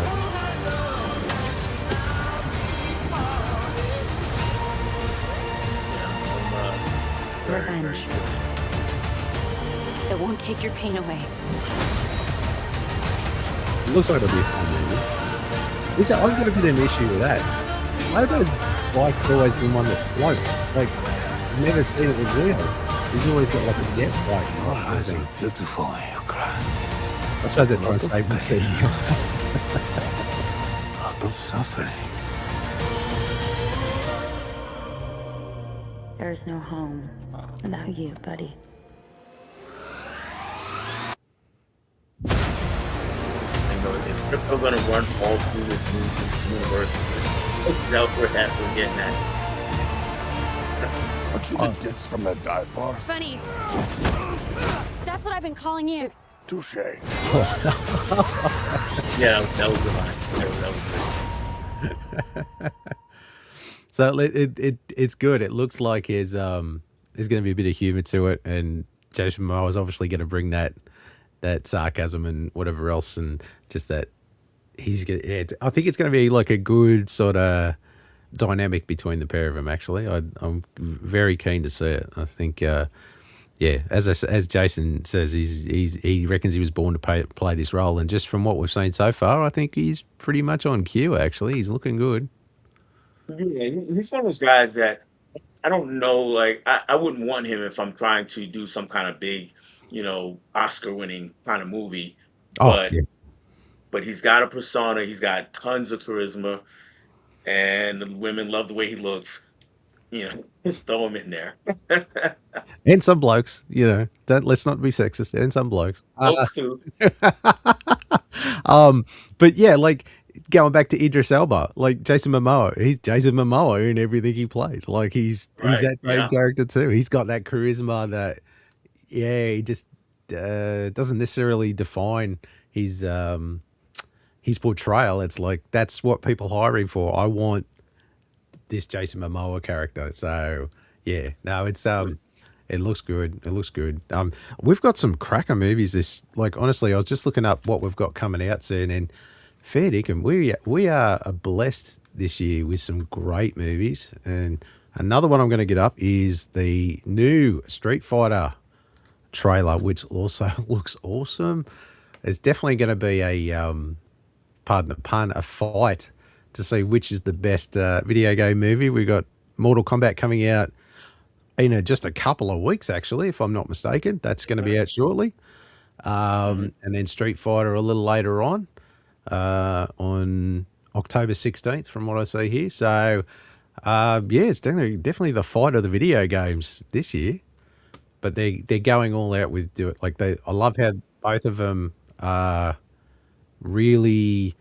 Revenge. It won't take your pain away. It looks like it'll be a fun movie. I've got a bit of an issue with that. Lobo's bike's always been one that floats. Like, I've never seen it with wheels. He's always got like a jet bike. Your eyes are beautiful when you cry. I suppose they're trying to save the season. Lot of suffering. There's no home without you, buddy. If Crypto gonna run all through this universe, that's where we're getting at. Aren't you the ditz from that dive bar? Funny. That's what I've been calling you. Touche. Yeah, that was the line. That was So it's good. It looks like there's going to be a bit of humor to it, and Jason Momoa is obviously going to bring that sarcasm and whatever else, and just that he's going. Yeah, I think it's going to be like a good sort of dynamic between the pair of them. Actually, I'm very keen to see it. I think, as Jason says, he reckons he was born to play this role, and just from what we've seen so far, I think he's pretty much on cue. Actually, he's looking good. Yeah, he's one of those guys that I don't know. Like, I wouldn't want him if I'm trying to do some kind of big, Oscar-winning kind of movie. But but he's got a persona. He's got tons of charisma, and the women love the way he looks. Just throw him in there. And some blokes, let's not be sexist. And some blokes. Blokes too. But yeah, like going back to Idris Elba, like Jason Momoa, he's Jason Momoa in everything he plays. Like he's that same character too. He's got that charisma that, he just doesn't necessarily define his portrayal. It's like that's what people hire him for. I want this Jason Momoa character. So yeah, no, it's it looks good. It looks good. We've got some cracker movies. Honestly, I was just looking up what we've got coming out soon, and fair dinkum, we are blessed this year with some great movies. And another one I'm going to get up is the new Street Fighter trailer, which also looks awesome. It's definitely going to be a pardon the pun, a fight to see which is the best video game movie. We got Mortal Kombat coming out in just a couple of weeks, actually, if I'm not mistaken. That's going to be out shortly. And then Street Fighter a little later on October 16th, from what I see here. So, it's definitely the fight of the video games this year. But they're going all out with do it. I love how both of them are really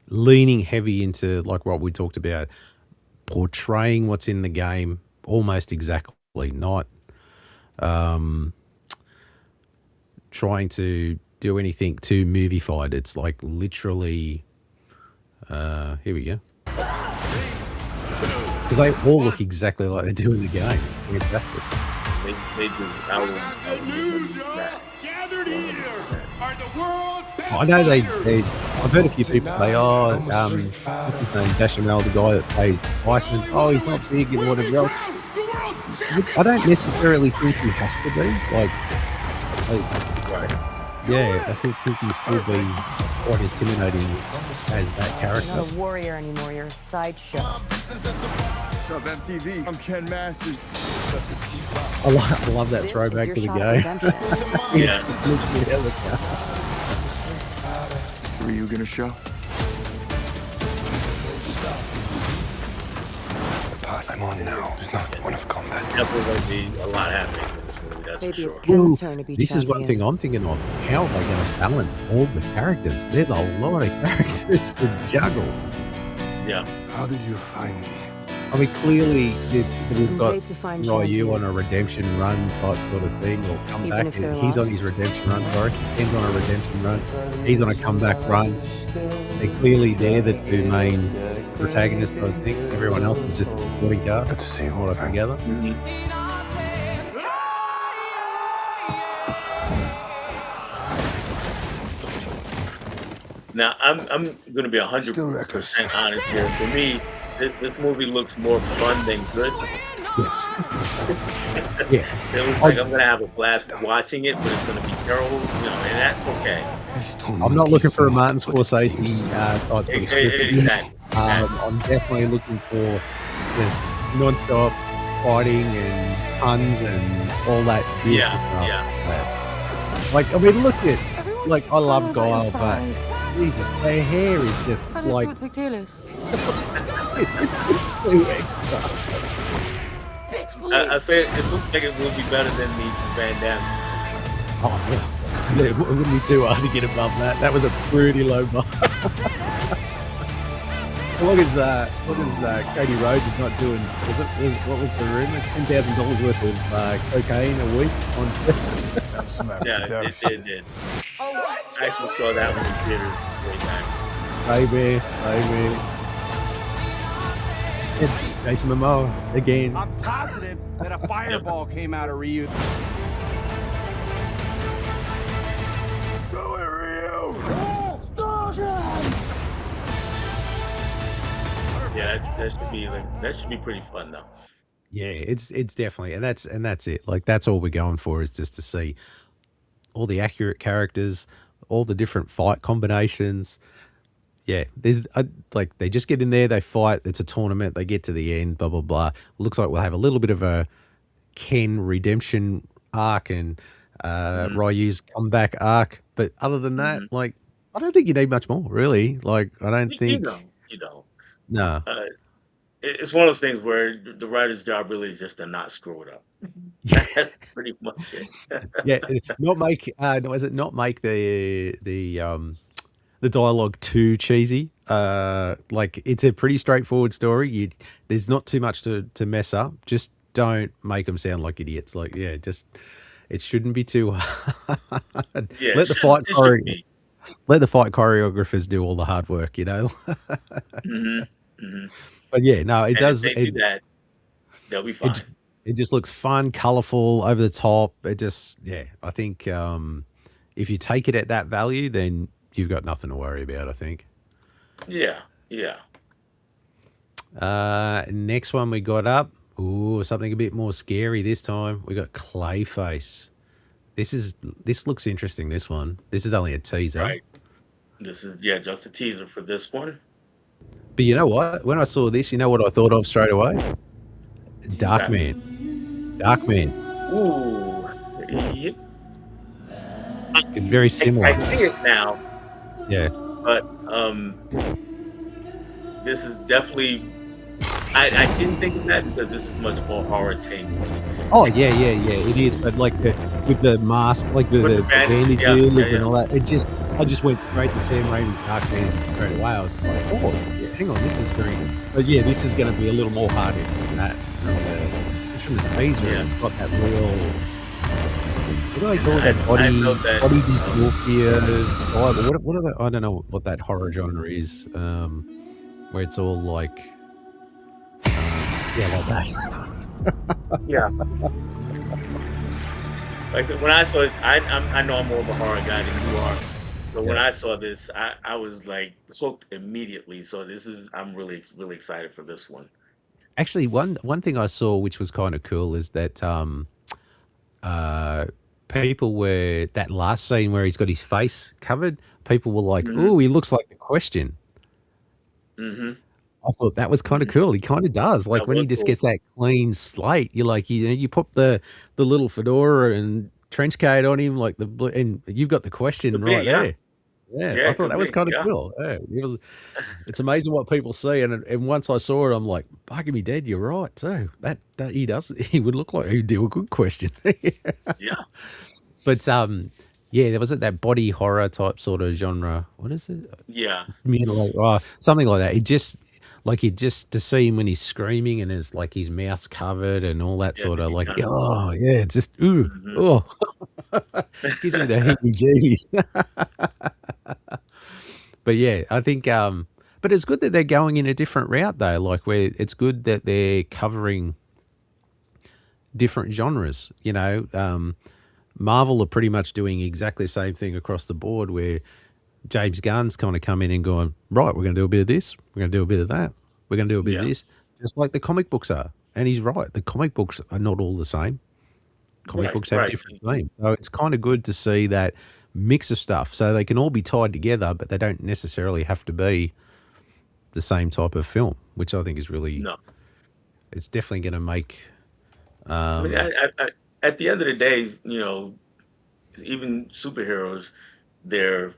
leaning heavy into like what we talked about, portraying what's in the game almost exactly, not trying to do anything too movie-fied. It's like literally. Here we go. Because they all look exactly like they do in the game. Fantastic. They do. Gathered here are the world's best I know they. fighters. I've heard a few people say, "Oh, what's his name? Dashamel, the guy that plays Iceman. Oh, he's not big and whatever else." I don't necessarily think he has to be. Yeah, I think he can still be quite intimidating as that character. You're not a warrior anymore. You're a sideshow. What's up, MTV? I'm Ken Masters. I love that throwback to the game. Who are you gonna show? The path I'm on now is not one of combat. Definitely going to be a lot happening in this movie, that's Maybe for it's sure. Ken's turn to be This is one champion. thing I'm thinking of. How are they going to balance all the characters? There's a lot of characters to juggle. Yeah. How did you find me? I mean, clearly we've got Great to find Ryu on a champions. redemption run type sort of thing, or come Even back. if they're He's on lost. his redemption run. Sorry, Ken's on a redemption run. He's on a comeback run. They're clearly they're the two main protagonists. I think everyone else is just supporting cast. Good to see you, All old friend. together. Now, I'm going to be Still reckless. 100% honest here. For me, this movie looks more fun than good. Yes. Yeah. It looks like I'm going to have a blast watching it, but it's going to be terrible, and that's okay. I'm not looking for a Martin Scorsese type of script. Exactly. I'm definitely looking for this non-stop fighting and puns and all that beautiful Yeah, stuff. yeah. Like, I mean, look at, like, I love Guile, but Jesus, their hair is just I don't see like what the big deal is. too extra. I say it looks like it will be better than the Van Damme. Oh, yeah. It wouldn't be too hard to get above that. That was a pretty low bar. What is Cody Rhodes is not doing? What was the rumor? $10,000 worth of cocaine a week on. Yeah, it did. I actually saw that one in theaters way back. Baby. It's Jason Momoa again. I'm positive that a fireball came out of Ryu. Do it, Ryu! Yeah, that should be pretty fun though. Yeah, it's definitely, and that's it. Like, that's all we're going for, is just to see all the accurate characters, all the different fight combinations. Yeah, there's like, they just get in there, they fight. It's a tournament. They get to the end. Blah blah blah. Looks like we'll have a little bit of a Ken redemption arc and Ryu's comeback arc. But other than that, like, I don't think you need much more, really. Like, I don't think You don't. no. It's one of those things where the writer's job really is just to not screw it up. That's pretty much it. Yeah, not make not make the dialogue too cheesy. Like, it's a pretty straightforward story. There's not too much to mess up. Just don't make them sound like idiots. Like, yeah, just, it shouldn't be too hard. Yeah, let the fight choreographers do all the hard work, But yeah, no, it And does. if they do that, they'll be fine. It just looks fun, colorful, over the top. It just, yeah, I think if you take it at that value, then you've got nothing to worry about, I think. Yeah. Next one we got up. Ooh, something a bit more scary this time. We got Clayface. This looks interesting, this one. This is only a teaser. Right. This is just a teaser for this one. But you know what? When I saw this, you know what I thought of straight away? Darkman. Ooh. Yeah. It's very similar. I see it now. Yeah. But this is definitely. I didn't think of that because this is much more horror tinged. Oh yeah, it is. But like with the mask, like the bandages and all that, I just went straight to Sam Raimi's Darkman straight away. I was like, oh, hang on, this is very. But yeah, this is going to be a little more hard-hitting than that. Just from the teaser, it's got that real. what do they call it? I That I felt that. body Um, dysmorphia. What are the, I don't know what that horror genre is. Where it's all like, yeah, like that. yeah, like I said, when I saw this, I know I'm more of a horror guy than you are. So when Yeah. I saw this, I was like hooked immediately. So this is I'm really excited for this one. Actually, one thing I saw which was kind of cool is that uh, people were that last scene where he's got his face covered. People were like, Hmm. "Oh, he looks like the Question." Hmm. I thought that was kind of Hmm. cool. He kind of does. Like That when he was just cool. gets that clean slate, you're like, you put the little fedora and trench coat on him, like and you've got the Question Could be, right yeah, there. Yeah, yeah, I it thought could that was be, kind of yeah, cool. Yeah, it's amazing what people see, and once I saw it, I'm like, bugging me dead. You're right too. That he does. He would look like he'd do a good Question. yeah, But yeah, there was that body horror type sort of genre. What is it? yeah, Mutilate, something like that. It just like you just to see him when he's screaming and his like his mouth's covered and all that yeah. sort To of be like, kind of. oh yeah, it's just ooh, Hmm. oh, gives me the heebie-jeebies. But yeah, I think but it's good that they're going in a different route though. Like where it's good that they're covering different genres. Marvel are pretty much doing exactly the same thing across the board where James Gunn's kind of come in and going, right, we're going to do a bit of this, we're going to do a bit of that, we're going to do a bit of Yeah, this, just like the comic books are. And he's right, the comic books are not all the same. Comic right, books have right. different themes. So it's kind of good to see that mix of stuff. So they can all be tied together, but they don't necessarily have to be the same type of film, which I think is really, No, it's definitely going to make, I mean, um, at the end of the day, even superheroes, they're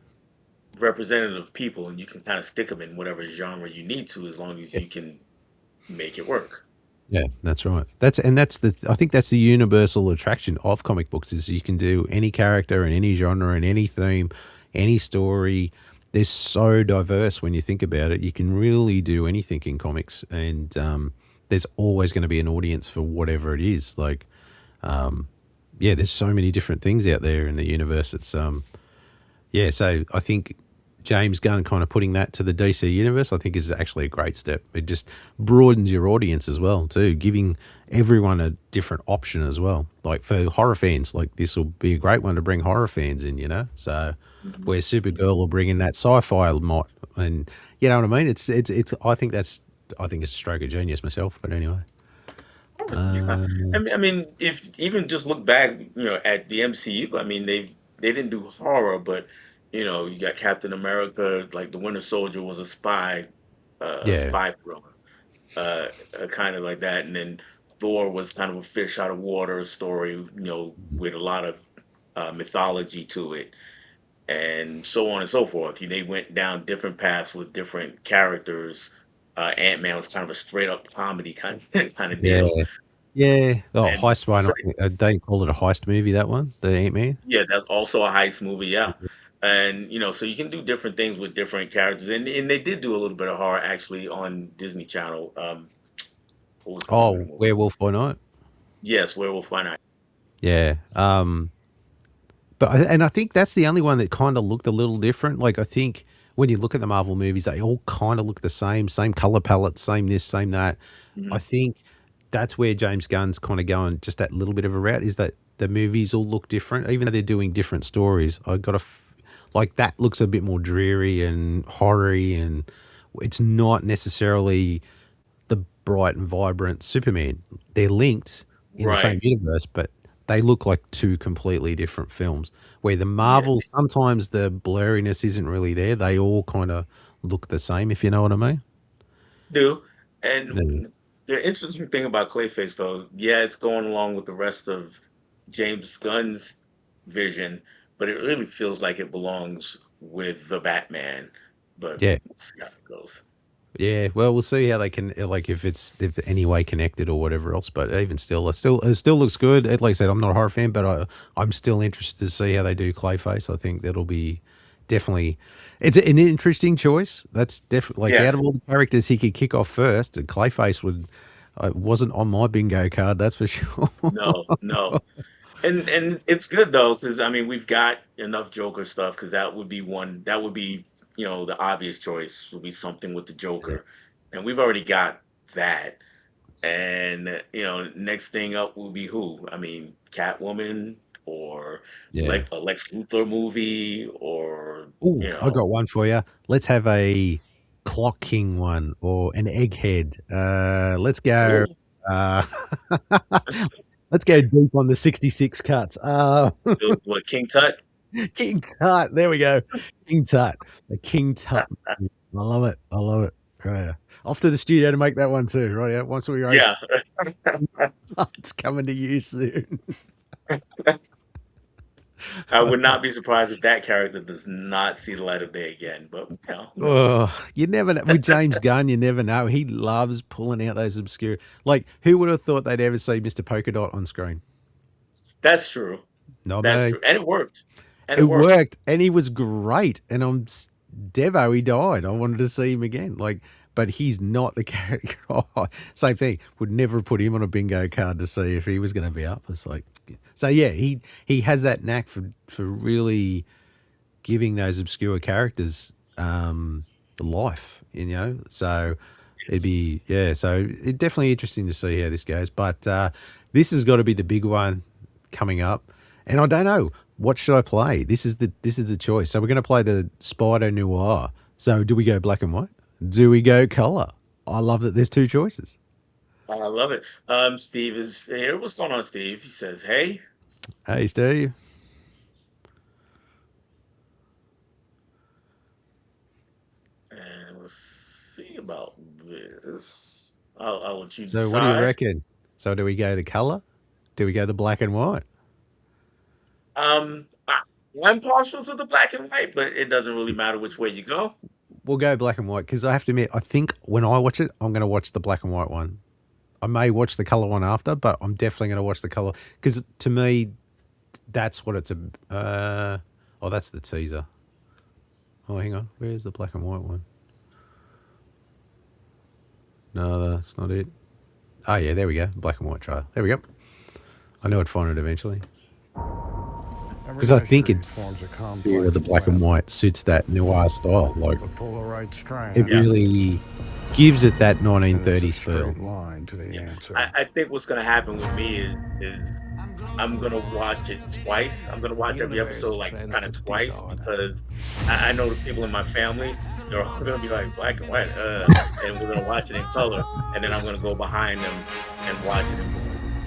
representative people, and you can kind of stick them in whatever genre you need to, as long as you can make it work. yeah, that's right. I think that's the universal attraction of comic books is you can do any character in any genre and any theme, any story. They're so diverse when you think about it. You can really do anything in comics, and there's always going to be an audience for whatever it is. Like, yeah, there's so many different things out there in the universe. It's yeah, so I think James Gunn kind of putting that to the DC universe, I think is actually a great step. It just broadens your audience as well, too, giving everyone a different option as well. Like for horror fans, like this will be a great one to bring horror fans in. So Mhm. where Supergirl will bring in that sci-fi might, and you know what I mean. It's. I think it's a stroke of genius myself. But anyway, Yeah, uh, I mean, if even just look back, at the MCU. I mean, they didn't do horror, but you got Captain America, like the Winter Soldier was a yeah, spy thriller, kind of like that, and then Thor was kind of a fish out of water story, with a lot of mythology to it, and so on and so forth. They went down different paths with different characters. Ant Man was kind of a straight up comedy kind of kind of deal, yeah, yeah. Oh, and heist one. They call it a heist movie. That one, the Ant Man. yeah, that's also a heist movie, yeah. And so you can do different things with different characters, and they did do a little bit of horror actually on Disney Channel. What was the name of the Oh, movie? Werewolf by Night. Yes, Werewolf by Night. Yeah. And I think that's the only one that kind of looked a little different. Like I think when you look at the Marvel movies, they all kind of look the same color palette, same this, same that. I Hmm. think that's where James Gunn's kind of going just that little bit of a route is that the movies all look different, even though they're doing different stories. I got like that looks a bit more dreary and horror-y, and it's not necessarily the bright and vibrant Superman. They're linked in the same Right. universe, but they look like two completely different films. Where the Yeah, Marvel, sometimes the blurriness isn't really there. They all kind of look the same, if you know what I mean. do. And Yeah. the interesting thing about Clayface, though, yeah, it's going along with the rest of James Gunn's vision, but it really feels like it belongs with the Batman. But Yeah. we'll see how it goes. Yeah, well, we'll see how they can like if any way connected or whatever else. But even still, it still looks good. Like I said, I'm not a horror fan, but I'm still interested to see how they do Clayface. I think that'll be definitely it's an interesting choice. That's definitely like out of Yes. all the characters he could kick off first, Clayface wasn't on my bingo card. That's for sure. No, no. And it's good though, because I mean we've got enough Joker stuff. Because that would be one. That would be the obvious choice would be something with the Yeah. Joker, and we've already got that. And next thing up will be who? I mean, Catwoman or Yeah. A Lex Luthor movie, or Oh, I got one for you. Let's have a Clock King one or an Egghead. Let's go. ooh, Uh, let's go deep on the 66 cuts. what King Tut? King Tut. There we go. King Tut. The King Tut. I love it. I love it. Right. Yeah. Off to the studio to make that one too. Right. Yeah. Once we Yeah. it's coming to you soon. I would not be surprised if that character does not see the light of day again. But who knows? Oh, you never know. With James Gunn, you never know. He loves pulling out those obscure. Like, who would have thought they'd ever see Mr. Polka Dot on screen? That's true. Not That's me. true, and it worked. And It it worked. worked, and he was great. And Devo, he died. I wanted to see him again. Like, but he's not the character. Oh, same thing. Would never put him on a bingo card to see if he was going to be up. It's like, so yeah, he has that knack for really giving those obscure characters life, So it'd be so it's definitely interesting to see how this goes. But this has got to be the big one coming up, and I don't know what should I play. This is the choice. So we're going to play the Spider Noir. So do we go black and white? Do we go color? I love that there's two choices. I love it. Steve is here. What's going on, Steve? He says, "Hey." Hey, Steve. And let's see about this. I'll let you So what do you decide. reckon? So do we go the color? Do we go the black and white? I'm partial to the black and white, but it doesn't really matter which way you go. We'll go black and white because I have to admit, I think when I watch it, I'm going to watch the black and white one. I may watch the color one after, but I'm definitely going to watch the color because to me, that's what it's a. Oh, that's the teaser. Oh, hang on. Where's the black and white one? No, that's not it. Oh, yeah, there we go. Black and white trailer. There we go. I know I'd find it eventually. Because I think it, the black and white suits that noir style. Like, it really gives it that 1930s feel. I think what's going to happen with me is I'm going to watch it twice. I'm going to watch every episode like kind of twice because I know the people in my family, they're all going to be like black and white, and we're going to watch it in color, and then I'm going to go behind them and watch it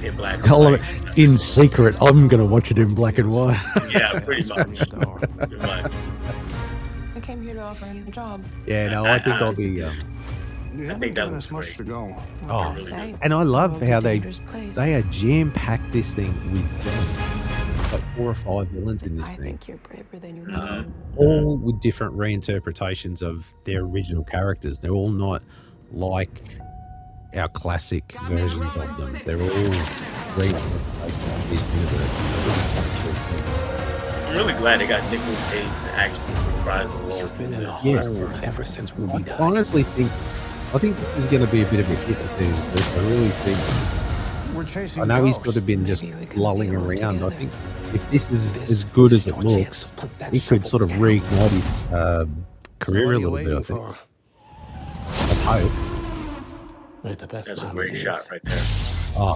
in black and Color white. in secret. I'm going to watch it in black and white. Yeah, pretty much. Pretty much. I came here to offer you a job. Yeah, no, I think I'll be. I think that looks great. Oh, and I love how they are jam packed this thing with like 4 or 5 villains in this I thing, think you're braver than you know. all with different reinterpretations of their original characters. They're all not like our classic versions of them. They're all reinterpretations of this universe. I'm really glad they got Nicolas Cage to actually reprise the role. Yes, Ever since Ruby I died. honestly think this is going to be a bit of a hit. I really think. We're chasing I know he's ghosts. sort of been just lulling around. I think if this is as good as it looks, he could sort of reignite his career a little bit. I think. I hope. That's a great shot right there. Oh,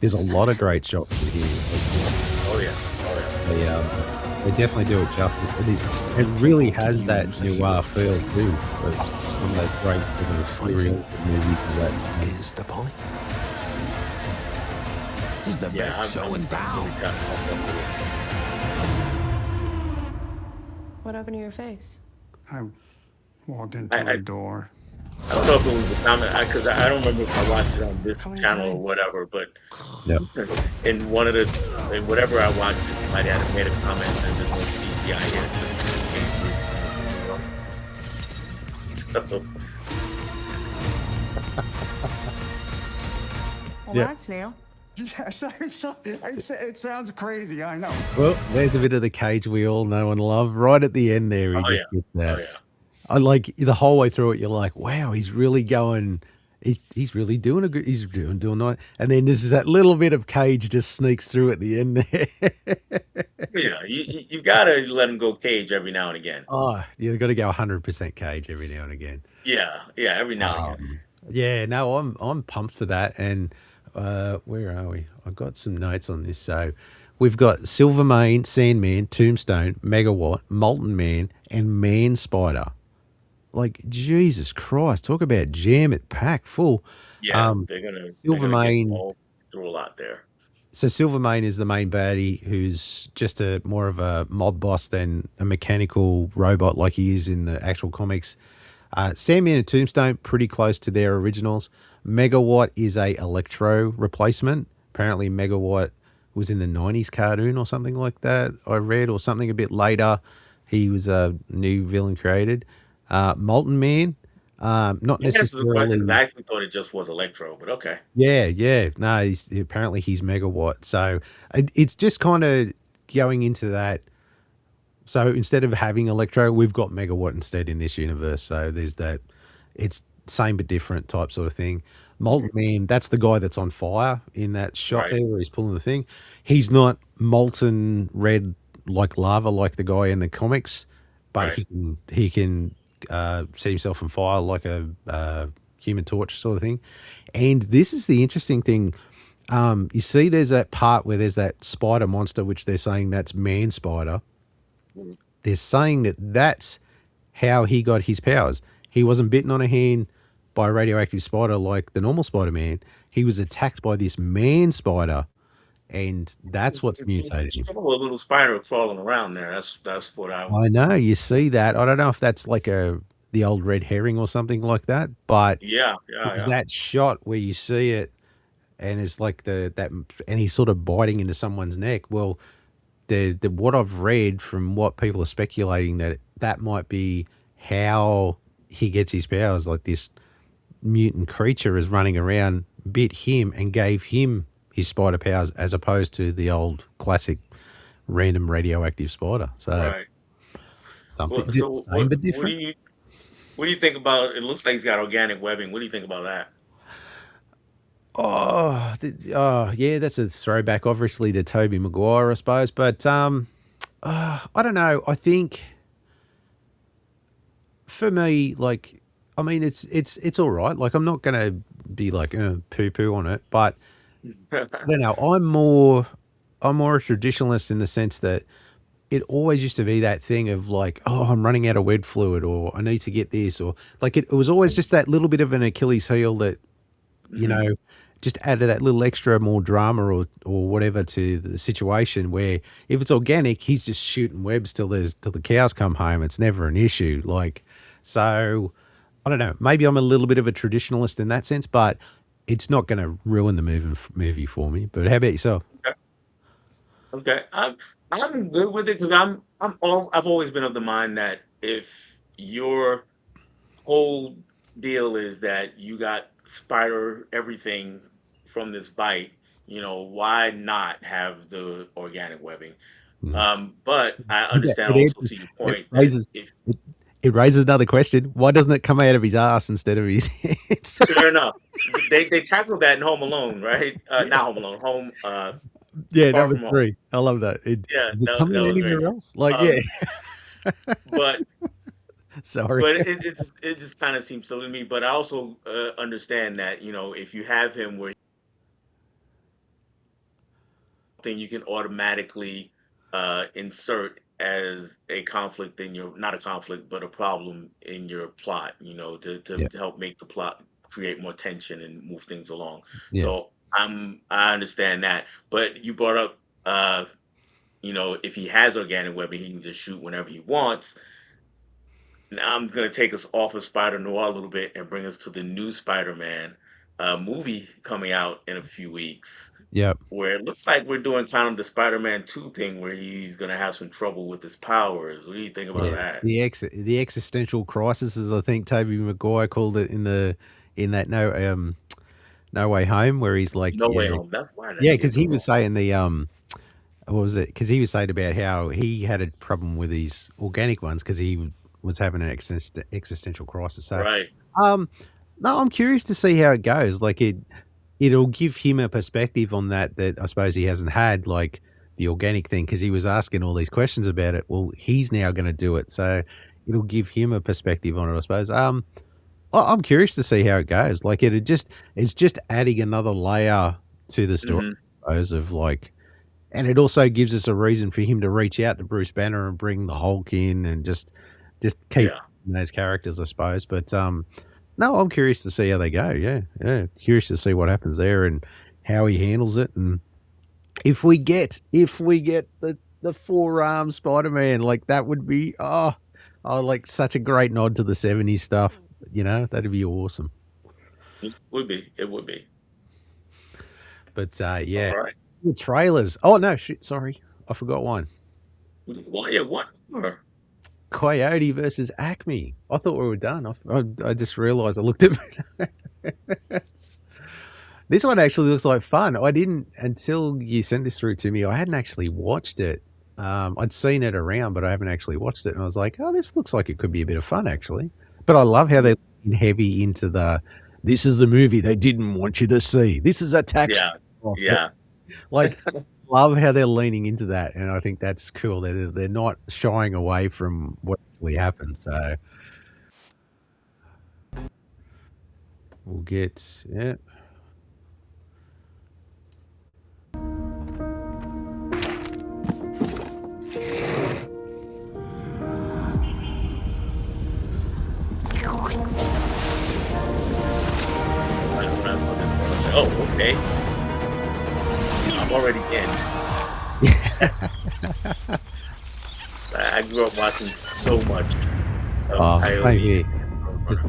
there's a lot of great shots in here. Oh yeah. They definitely do it justice. It really has that noir feel too. One of those great serial movies that Is the point? Is the Yeah, best show in town. really kind of pumped up with it. What happened to your face? I walked into a door. I don't know if it was the comment because I don't remember if I watched it on this How many channel or times? whatever, but Yep. in one of the in whatever I watched it, somebody had made a comment that there's no CGI here. Well, Yeah. that's new. Yes, it sounds crazy, I know. Well, there's a bit of the Cage we all know and love. Right at the end there, he Oh, just yeah. gets that. Oh yeah. I like the whole way through it. You're like, wow, he's really going He's really doing a good. He's doing nice. And then there's that little bit of Cage just sneaks through at the end there. Yeah, you gotta let him go Cage every now and again. Oh, you've got to go 100% Cage every now and again. Yeah, yeah, every now and again. Yeah, no, I'm pumped for that. And where are we? I've got some notes on this. So we've got Silvermane, Sandman, Tombstone, Megawatt, Molten Man, and Man Spider. Like Jesus Christ, talk about jam it packed full. Yeah, they're gonna get Silvermane. all through a lot there. So Silvermane is the main baddie, who's just a more of a mob boss than a mechanical robot like he is in the actual comics. Sandman and Tombstone pretty close to their originals. Megawatt is a Electro replacement. Apparently, Megawatt was in the '90s cartoon or something like that. I read, or something a bit later. He was a new villain created. Molten Man, not You answered the question 'cause necessarily. I actually thought it just was Electro, but okay. Yeah, yeah. No, apparently he's Megawatt. So it's just kind of going into that. So instead of having Electro, we've got Megawatt instead in this universe. So there's that. It's same but different type sort of thing. Molten Man, that's the guy that's on fire in that shot Right, there where he's pulling the thing. He's not molten red like lava like the guy in the comics, but right. he can set himself on fire like a Human Torch sort of thing. And this is the interesting thing. You see, there's that part where there's that spider monster, which they're saying that's Man Spider. Mhm. They're saying that that's how he got his powers. He wasn't bitten on a hand by a radioactive spider like the normal Spider-Man. He was attacked by this man spider, and that's what's mutated It's him. still a little spider crawling around there. That's what I. I know, you see that. I don't know if that's like the old red herring or something like that, but Yeah, yeah, there's yeah. that shot where you see it and it's like and he's sort of biting into someone's neck. Well, the what I've read from what people are speculating that might be how he gets his powers. Like this mutant creature is running around, bit him, and gave him his spider powers, as opposed to the old classic random radioactive spider. So Right. something Well, just so same what but what do different. you what do you think about? It looks like he's got organic webbing. What do you think about that? Oh, yeah, that's a throwback, obviously, to Toby Maguire, I suppose. But I don't know. I think for me, like, I mean, it's all right. Like, I'm not gonna be like poo poo on it, but I don't know. I'm more a traditionalist in the sense that it always used to be that thing of like, oh, I'm running out of web fluid, or I need to get this, or like it was always just that little bit of an Achilles heel that you Hmm. know, just added that little extra more drama or whatever to the situation where if it's organic, he's just shooting webs till the cows come home. It's never an issue. Like, so I don't know. Maybe I'm a little bit of a traditionalist in that sense, but it's not going to ruin the movie for me. But how about yourself? Okay. Okay. I'm good with it because I've always been of the mind that if your whole deal is that you got spider everything from this bite, why not have the organic webbing? Mm. But I Yeah, understand also to your it point that raises if it, it raises another question. Why doesn't it come out of his ass instead of his hands? fair enough, they tackled that in Home Alone, right? Not Home Alone, Yeah, Far number From Home. three. I love that. Yeah, Does it that come that out was great. anywhere else? Like, yeah. Um, but Sorry. but it just kind of seems silly to me. But I also understand that if you have him where something you can automatically insert as a conflict in your not a conflict but a problem in your plot Yeah. to help make the plot create more tension and move things along. Yeah. So I understand that, but you brought up if he has organic webbing he can just shoot whenever he wants. Now I'm going to take us off of Spider Noir a little bit and bring us to the new Spider-Man movie coming out in a few weeks, Yep. where it looks like we're doing kind of the Spider-Man 2 thing where he's gonna have some trouble with his powers. What do you think about Yeah. that? The existential crisis, as I think Toby Maguire called it in that No Way Home, where he's like, No Way yeah, Home. That's why did I yeah, get because the he was wrong? saying what was it? Because he was saying about how he had a problem with these organic ones because he was having an existential crisis. So, Right. um, No, I'm curious to see how it goes. Like it'll give him a perspective on that I suppose he hasn't had, like the organic thing, because he was asking all these questions about it. Well, he's now going to do it, so it'll give him a perspective on it, I suppose. I'm curious to see how it goes. Like it's just adding another layer to the story, Hmm. I suppose, of like, and it also gives us a reason for him to reach out to Bruce Banner and bring the Hulk in and just keep Yeah. those characters, I suppose. But no, I'm curious to see how they go. Yeah, yeah, curious to see what happens there and how he handles it, and if we get the four-arm Spider-Man, like that would be like such a great nod to the '70s stuff. That'd be awesome. It would be. It would be. But All yeah, right. the trailers. Oh no, shit, sorry, I forgot one. Well, yeah, what more? Coyote versus Acme. I thought we were done. I just realized I looked at this one actually looks like fun. I didn't until you sent this through to me. I hadn't actually watched it. I'd seen it around, but I haven't actually watched it. And I was like, oh, this looks like it could be a bit of fun actually. But I love how they're leaning heavy into this is the movie they didn't want you to see. This is a tax. Yeah. Off. Yeah. Like, love how they're leaning into that, and I think that's cool. They're not shying away from what actually happened. So we'll get Oh, okay. I'm already in. I grew up watching so much of Coyote. Just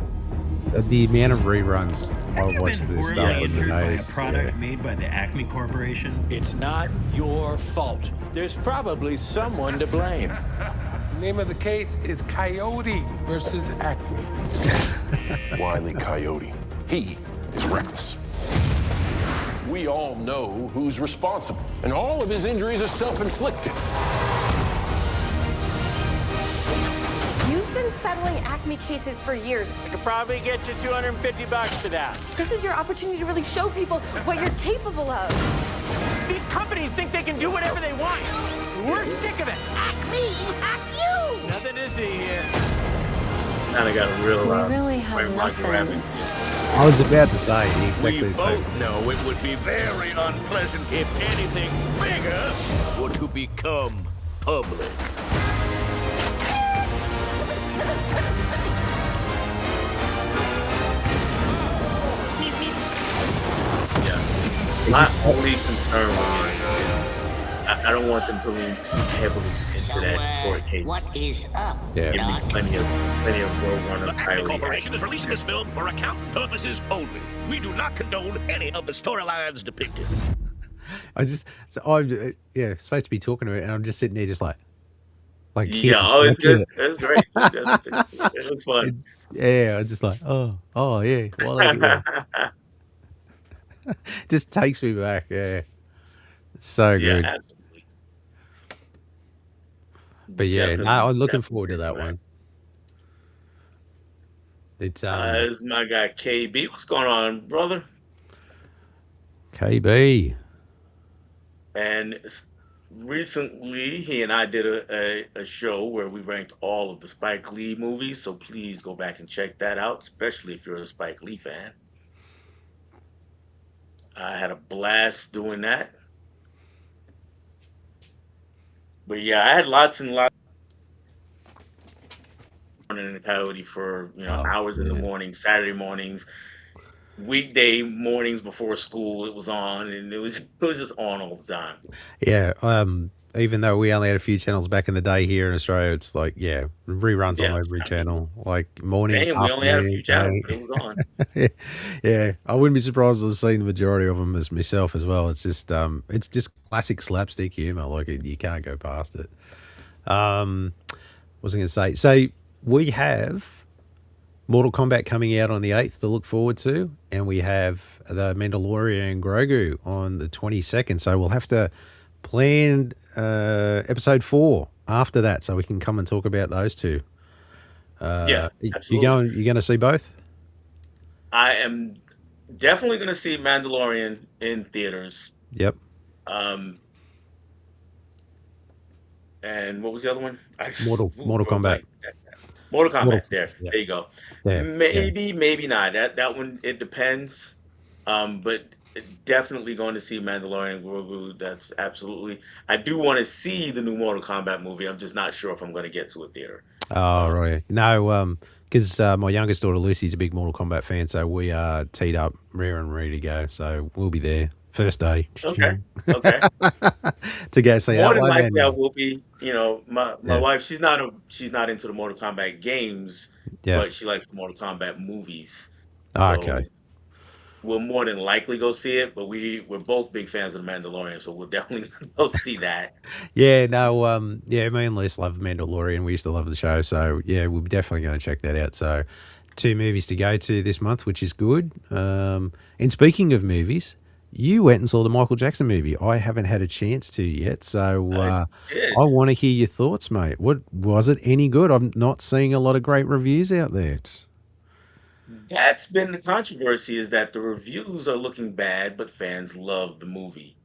the amount of reruns I watched this stuff horribly with the injured by a nose. product made by the Acme Corporation? It's not your fault. There's probably someone to blame. Name of the case is Coyote versus Acme. Wile E. Coyote. He is reckless. We all know who's responsible, and all of his injuries are self-inflicted. You've been settling Acme cases for years. I could probably get you $250 for that. This is your opportunity to really show people what you're capable of. These companies think they can do whatever they want. We're sick of it. Acme, hack you! Nothing to see here. Kind of got a real We really have Roger nothing. Rabbit. I was about to say exactly We the same. both know it would be very unpleasant if anything bigger were to become public. My only concern was I don't want them to lean too heavily into that court case. What is up? Yeah. Give me plenty of Road Runner The Acme Coyote Corporation action. is releasing this film for account purposes only. We do not condone any of the storylines depicted. I'm supposed to be talking to it, and I'm just sitting there just like Yeah, oh, it's great. It looks fun. Yeah, I was just like, oh yeah. Well, just takes me back. Yeah, it's so good. Absolutely. But yeah, no, I'm looking forward to that one. It's This is my guy KB. What's going on, brother? KB. And recently, he and I did a show where we ranked all of the Spike Lee movies. So please go back and check that out, especially if you're a Spike Lee fan. I had a blast doing that. But yeah, I had lots and lots in the Coyote for hours in the morning, Saturday mornings, weekday mornings before school. It was on, and it was just on all the time. Yeah, even though we only had a few channels back in the day here in Australia, it's like reruns on every channel, like morning. Damn, we only had a few channels, but day. it was on. Yeah, I wouldn't be surprised to have seen the majority of them as myself as well. It's just classic slapstick humor. Like you can't go past it. What was I going to say? So we have Mortal Kombat coming out on the 8th to look forward to, and we have the Mandalorian and Grogu on the 22nd. So we'll have to plan episode 4 after that, so we can come and talk about those two. Yeah, you absolutely. going to see both? I am definitely going to see Mandalorian in theaters. Yep. Um, and what was the other one? I Mortal drew a Kombat. blank. Mortal Mortal. Kombat. There, Yeah. there you go. Yeah. Yeah. Maybe, maybe not. That one it depends. But definitely going to see Mandalorian and Grogu. That's absolutely. I do want to see the new Mortal Kombat movie. I'm just not sure if I'm going to get to a theater. Oh, Um, right. No, because my youngest daughter Lucy's a big Mortal Kombat fan, so we are teed up, rare and ready to go. So we'll be there first day okay, okay. to go see More that than one. likely, I And will be. My yeah, wife. She's not into the Mortal Kombat games, yeah. but she likes the Mortal Kombat movies. Oh, okay. So we'll more than likely go see it. But we're both big fans of the Mandalorian, so we'll definitely go see that. Yeah, no, yeah, me and Les love Mandalorian. We used to love the show, so yeah, we're definitely going to check that out. So, two movies to go to this month, which is good. And speaking of movies, you went and saw the Michael Jackson movie. I haven't had a chance to yet, so I I did. want to hear your thoughts, mate. What was it any good? I'm not seeing a lot of great reviews out there. That's been the controversy is that the reviews are looking bad, but fans love the movie.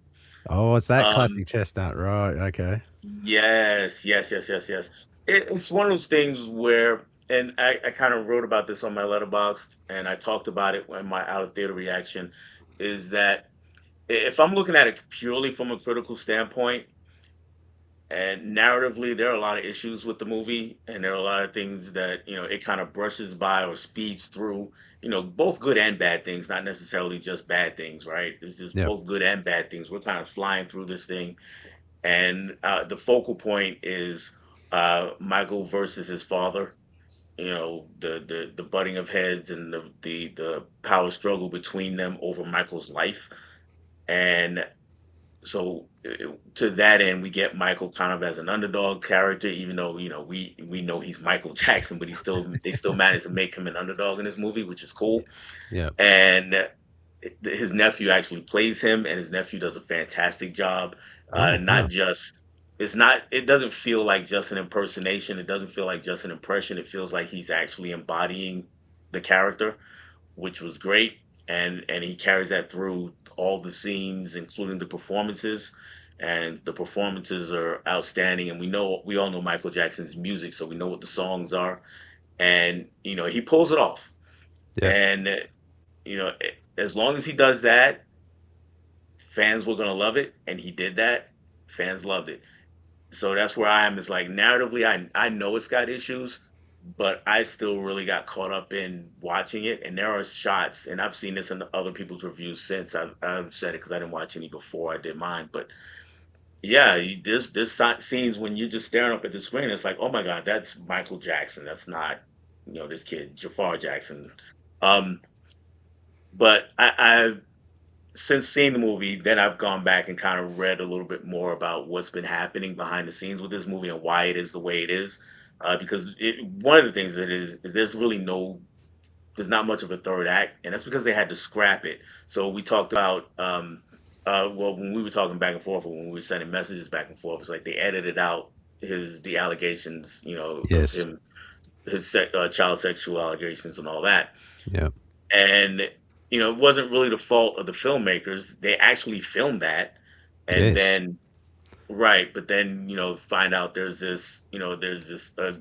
Oh, it's that Um, classic chestnut, right? Okay. yes, yes, yes, yes, yes. It's one of those things where, and I kind of wrote about this on my letterbox, and I talked about it in my out of theater reaction, is that if I'm looking at it purely from a critical standpoint, and narratively, there are a lot of issues with the movie, and there are a lot of things that it kind of brushes by or speeds through. Both good and bad things, not necessarily just bad things, right? It's just Yeah. both good and bad things. We're kind of flying through this thing, and the focal point is Michael versus his father. The butting of heads and the power struggle between them over Michael's life, and so to that end, we get Michael kind of as an underdog character, even though we know he's Michael Jackson, but they still manage to make him an underdog in this movie, which is cool. Yeah. And his nephew actually plays him, and his nephew does a fantastic job. Oh, Not wow. just it's not it doesn't feel like just an impersonation. It doesn't feel like just an impression. It feels like he's actually embodying the character, which was great. And he carries that through all the scenes, including the performances. And the performances are outstanding. And we all know Michael Jackson's music, so we know what the songs are. And he pulls it off. Yeah. And as long as he does that, fans were gonna love it. And he did that. Fans loved it. So that's where I am. Is like narratively, I know it's got issues, but I still really got caught up in watching it. And there are shots, and I've seen this in other people's reviews since. I've said it because I didn't watch any before I did mine. But yeah, there's scenes when you're just staring up at the screen. It's like, oh my god, that's Michael Jackson. That's not this kid Jafar Jackson. Um, but I since seeing the movie, then I've gone back and kind of read a little bit more about what's been happening behind the scenes with this movie and why it is the way it is. Because one of the things that is there's not much of a third act, and that's because they had to scrap it. So we talked about well, when we were talking back and forth, or when we were sending messages back and forth, it's like they edited out the allegations, of Yes. him, child sexual allegations and all that. Yeah. And it wasn't really the fault of the filmmakers. They actually filmed that, and Yes. then right, but then find out there's this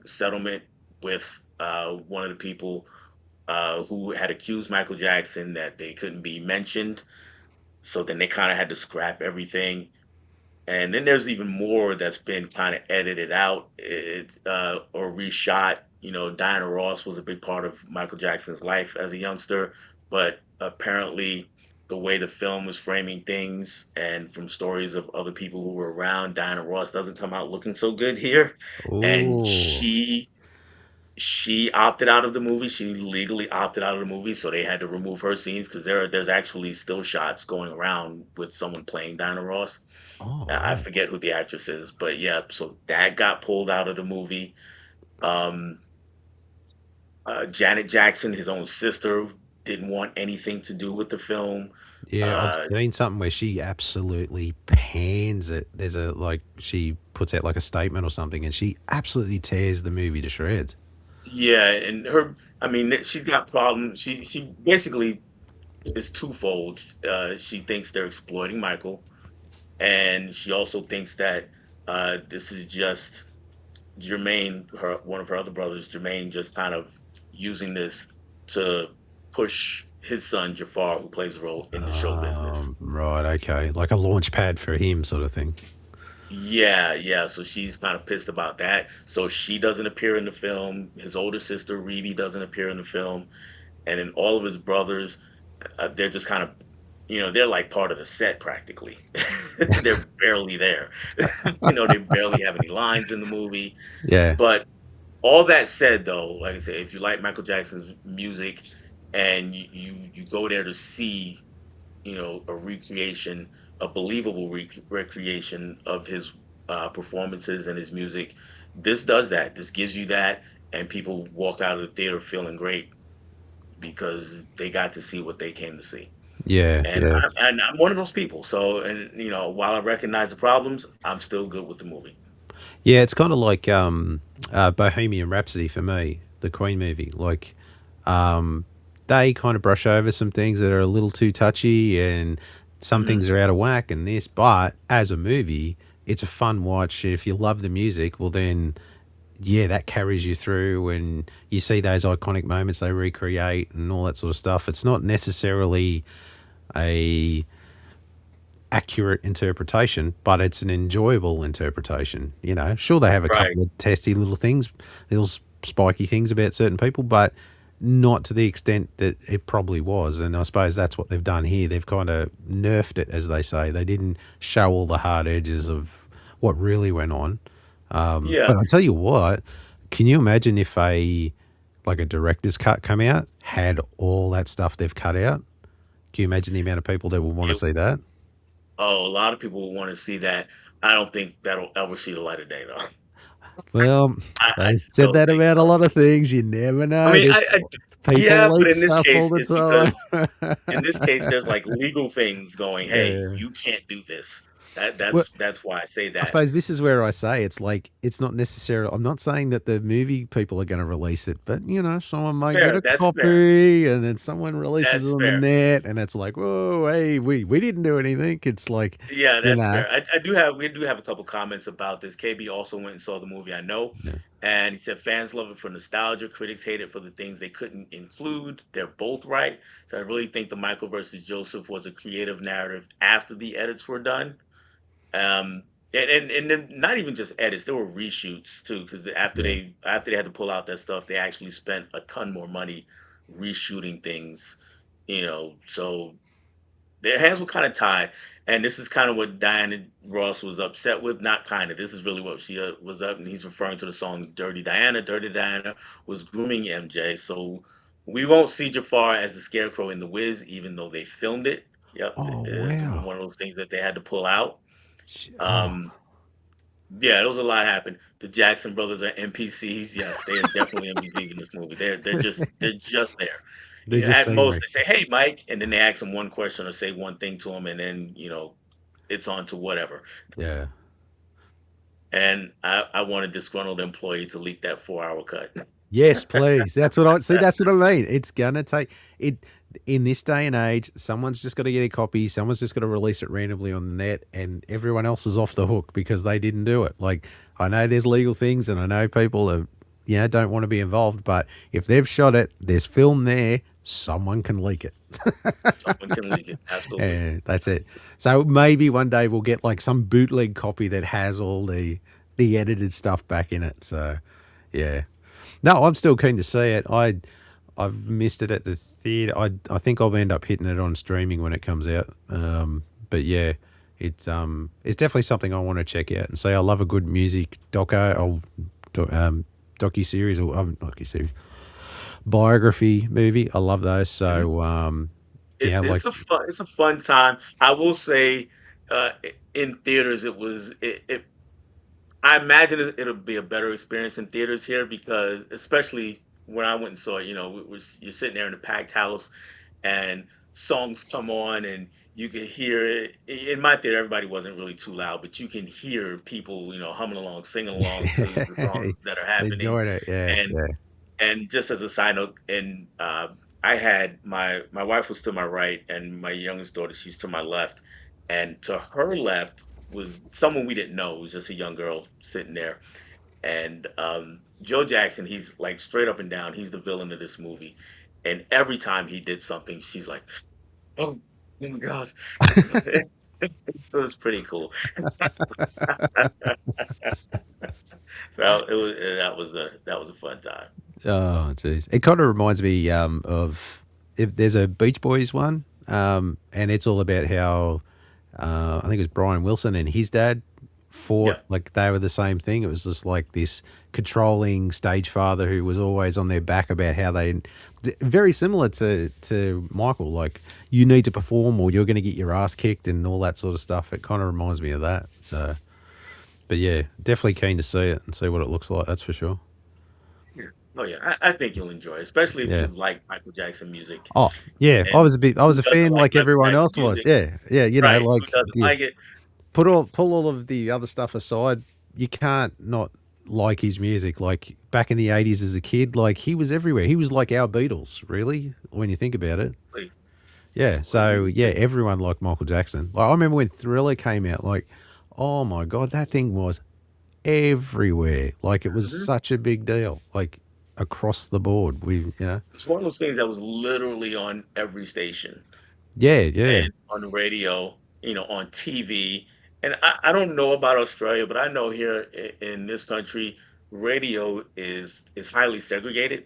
settlement with one of the people who had accused Michael Jackson that they couldn't be mentioned. So then they kind of had to scrap everything. And then there's even more that's been kind of edited out or reshot. Diana Ross was a big part of Michael Jackson's life as a youngster, but apparently the way the film was framing things and from stories of other people who were around, Diana Ross doesn't come out looking so good here. And Oh. she opted out of the movie. She legally opted out of the movie, so they had to remove her scenes because there's actually still shots going around with someone playing Diana Ross. Oh, I wow. forget who the actress is, but yeah, so that got pulled out of the movie. Um, Janet Jackson, his own sister, didn't want anything to do with the film. Yeah, I've Uh, seen something where she absolutely pans it. There's she puts out like a statement or something, and she absolutely tears the movie to shreds. Yeah, and her, I mean, she's got problems. She basically is twofold. She thinks they're exploiting Michael, and she also thinks that this is just Jermaine, her one of her other brothers, Jermaine, just kind of using this to push his son Jafar, who plays a role in the show business. Right, okay. Like a launch pad for him sort of thing. Yeah, yeah. So she's kind of pissed about that. So she doesn't appear in the film. His older sister Rebe doesn't appear in the film, and then all of his brothers, they're just kind of, they're like part of the set practically. They're barely there. They barely have any lines in the movie. Yeah. But all that said, though, like I said, if you like Michael Jackson's music and you go there to see, a recreation, a believable recreation of his performances and his music, this does that. This gives you that, and people walk out of the theater feeling great because they got to see what they came to see. Yeah, And yeah. I'm one of those people. So, and while I recognize the problems, I'm still good with the movie. Yeah, it's kind of like Bohemian Rhapsody for me, the Queen movie. Like, they kind of brush over some things that are a little too touchy, and some Mhm. things are out of whack and this. But as a movie, it's a fun watch. If you love the music, well, then yeah, that carries you through, and you see those iconic moments they recreate and all that sort of stuff. It's not necessarily a accurate interpretation, but it's an enjoyable interpretation. Sure, they have a Right. couple of testy little things, little spiky things about certain people, but not to the extent that it probably was. And I suppose that's what they've done here. They've kind of nerfed it, as they say. They didn't show all the hard edges of what really went on. Yeah. But I tell you what, can you imagine if a director's cut come out, had all that stuff they've cut out? Can you imagine the amount of people that would want to It, see that? oh, a lot of people will want to see that. I don't think that'll ever see the light of day, though. Well, I they said still that think about a so. lot of things. You never I know. mean, There's yeah, people but leak in this stuff all case, the it's because time. in this case, there's like legal things going. Hey, Yeah. you can't do this. Well, That's why I say I that. suppose this is where I say it's like it's not necessarily. I'm not saying that the movie people are going to release it, but someone might get Fair. a That's fair. copy, and then someone releases it That's on the fair. net, and it's like, whoa, hey, we didn't do anything. It's like, Yeah, you that's know, fair. We do have a couple comments about this. KB also went and saw the movie, I know, yeah. and he said fans love it for nostalgia, critics hate it for the things they couldn't include. They're both right. So I really think the Michael versus Joseph was a creative narrative after the edits were done. Um, and then not even just edits, there were reshoots too, because Yeah. after they had to pull out that stuff, they actually spent a ton more money reshooting things. So their hands were kind of tied, and this is kind of what Diana Ross was upset with. Not kind of. This is really what she was up, and he's referring to the song "Dirty Diana." Dirty Diana was grooming MJ, so we won't see Jafar as the Scarecrow in The Wiz, even though they filmed it. Yep, Oh it's wow. one of those things that they had to pull out. Oh, Um, yeah, there was a lot happened. The Jackson brothers are NPCs. Yes, they are definitely NPCs in this movie. They're just there. they're just At most, scenery. they say, "Hey, Mike," and then they ask him one question or say one thing to him, and then it's on to whatever. Yeah. And I want a disgruntled employee to leak that 4 hour cut. Yes, please. That's what I see. That's what I mean. It's gonna take it in this day and age. Someone's just got to get a copy. Someone's just got to release it randomly on the net, and everyone else is off the hook because they didn't do it. Like I know there's legal things, and I know people are, don't want to be involved. But if they've shot it, there's film there. Someone can leak it. Someone can leak it. Absolutely. And that's it. So maybe one day we'll get like some bootleg copy that has all the edited stuff back in it. So yeah. No, I'm still keen to see it. I've missed it at the theater. I think I'll end up hitting it on streaming when it comes out. But yeah, it's definitely something I want to check out and see. I love a good music docu series or docu series biography movie. I love those. Mhm. So yeah, like It's a fun time. I will say, in theaters, I imagine it'll be a better experience in theaters here because, especially when I went and saw it, you're sitting there in a packed house and songs come on and you can hear it. In my theater, everybody wasn't really too loud, but you can hear people, humming along, singing along to the songs that are happening. enjoyed it. Yeah, And yeah. And just as a side note, and I had my wife was to my right, and my youngest daughter, she's to my left, and to her left was someone we didn't know. It was just a young girl sitting there, and Joe Jackson, he's like straight up and down. He's the villain of this movie, and every time he did something, she's like, "Oh, oh my god!" It was pretty cool. So that was a fun time. Oh, jeez. It kind of reminds me of if there's a Beach Boys one, and it's all about how I think it was Brian Wilson and his dad fought Yeah. like they were the same thing. It was just like this controlling stage father who was always on their back about how they very similar to Michael. Like you need to perform or you're going to get your ass kicked and all that sort of stuff. It kind of reminds me of that. So, but yeah, definitely keen to see it and see what it looks like. That's for sure. Yeah. Oh yeah, I think you'll enjoy it, especially if you Yeah. like Michael Jackson music. Oh, yeah. And I was who a doesn't fan like like Michael everyone Jackson else was. music? Yeah. Yeah. You know, Right. Who like doesn't yeah, like it? pull all of the other stuff aside. You can't not like his music. Like back in the 80s as a kid, like he was everywhere. He was like our Beatles, really, when you think about it. Like, Yeah. absolutely. He So was yeah, everyone liked Michael Jackson. Like I remember when Thriller came out, like, oh my God, that thing was everywhere. Like it was Mhm. such a big deal. Like across the board. It's one of those things that was literally on every station Yeah, yeah. and on the radio, on TV. And I don't know about Australia, but I know here in this country, radio is highly segregated.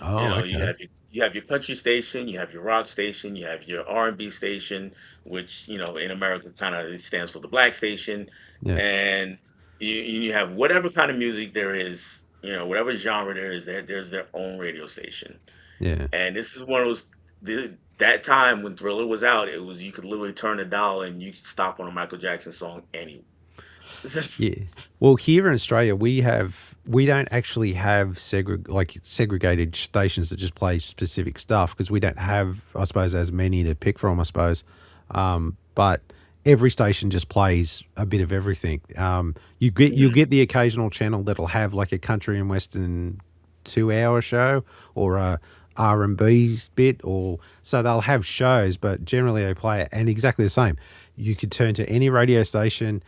Oh, okay. You have your country station, you have your rock station, you have your R&B station, which in America kind of stands for the black station, Yeah. and you have whatever kind of music there is, whatever genre there is, there's their own radio station. Yeah. And this is one of those that time when Thriller was out, it was you could literally turn a dial and you could stop on a Michael Jackson song anywhere. Yeah. Well, here in Australia, we don't actually have segregated stations that just play specific stuff because we don't have, I suppose, as many to pick from. I suppose, but every station just plays a bit of everything. You Mhm. get the occasional channel that'll have like a country and western 2 hour show or a R&B bit or so they'll have shows, but generally they play it and exactly the same. You could turn to any radio station,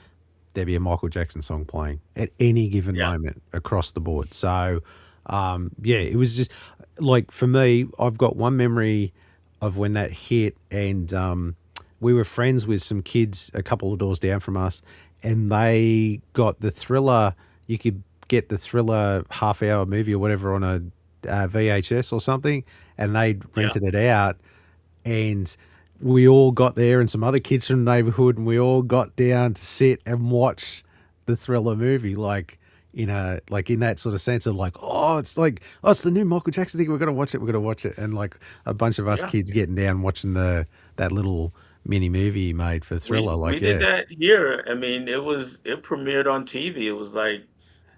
there'd be a Michael Jackson song playing at any given Yeah. moment across the board. So, yeah, it was just like for me, I've got one memory of when that hit, and we were friends with some kids a couple of doors down from us, and they got the Thriller. You could get the Thriller half-hour movie or whatever on a VHS or something, and they'd Yeah. rented it out and we all got there and some other kids from the neighborhood and we all got down to sit and watch the Thriller movie like in that sort of sense of like it's the new Michael Jackson thing, we're gonna watch it, and like a bunch of us Yeah. kids getting down watching the that little mini movie he made for Thriller, We like did yeah. that here. I mean, it premiered on TV. It was like,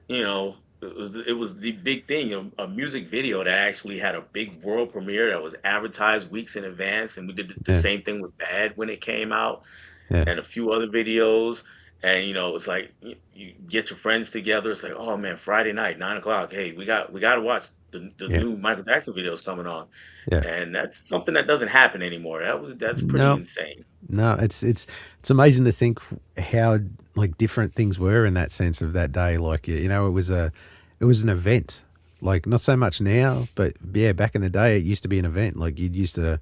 it was the big thing, a music video that actually had a big world premiere that was advertised weeks in advance. And we did the Yeah. same thing with Bad when it came out Yeah. and a few other videos. And it's like you get your friends together. It's like, oh man, Friday night, 9 o'clock. Hey, we got to watch the Yeah. new Michael Jackson videos coming on, Yeah. and that's something that doesn't happen anymore. That's pretty No. insane. No, it's amazing to think how like different things were in that sense of that day. Like it was an event. Like not so much now, but yeah, back in the day, it used to be an event. Like you'd used to,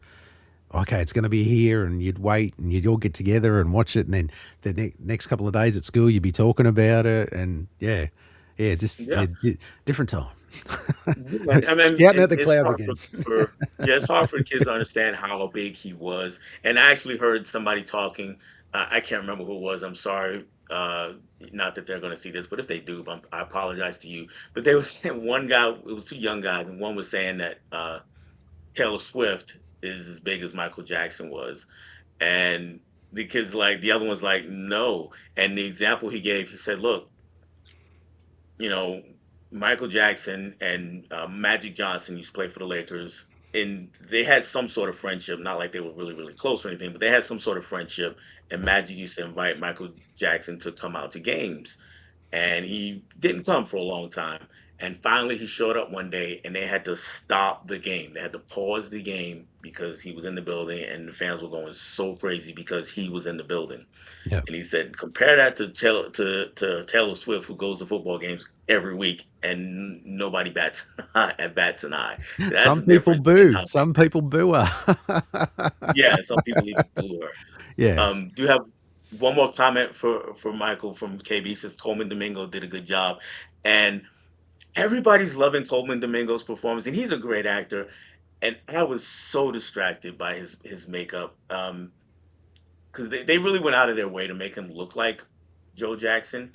okay, it's going to be here, and you'd wait, and you'd all get together and watch it, and then the next couple of days at school, you'd be talking about it, and yeah, yeah, just Yeah. different time. Yeah, I mean, Shouting at the it's clouds hard again. yeah, it's hard for the kids to understand how big he was. And I actually heard somebody talking. I can't remember who it was. I'm sorry. Not that they're going to see this, but if they do, I apologize to you. But they were saying one guy. It was two young guys, and one was saying that Taylor Swift is as big as Michael Jackson was, and the kids like the other one's like no. And the example he gave, he said, "Look, you know, Michael Jackson and Magic Johnson used to play for the Lakers, and they had some sort of friendship. Not like they were really, really close or anything, but they had some sort of friendship. And Magic used to invite Michael Jackson to come out to games, and he didn't come for a long time. And finally, he showed up one day, and they had to stop the game. They had to pause the game because he was in the building, and the fans were going so crazy because he was in the building. Yeah. And he said, compare that to Taylor Swift, who goes to football games every week, and nobody bats bats an eye. So that's Some the people difference in boo. how. Some people boo her. Yeah, some people even boo her. Yeah. Do you have one more comment for Michael from KB? He says Coleman Domingo did a good job, and everybody's loving Coleman Domingo's performance, and he's a great actor. And I was so distracted by his makeup, because they really went out of their way to make him look like Joe Jackson,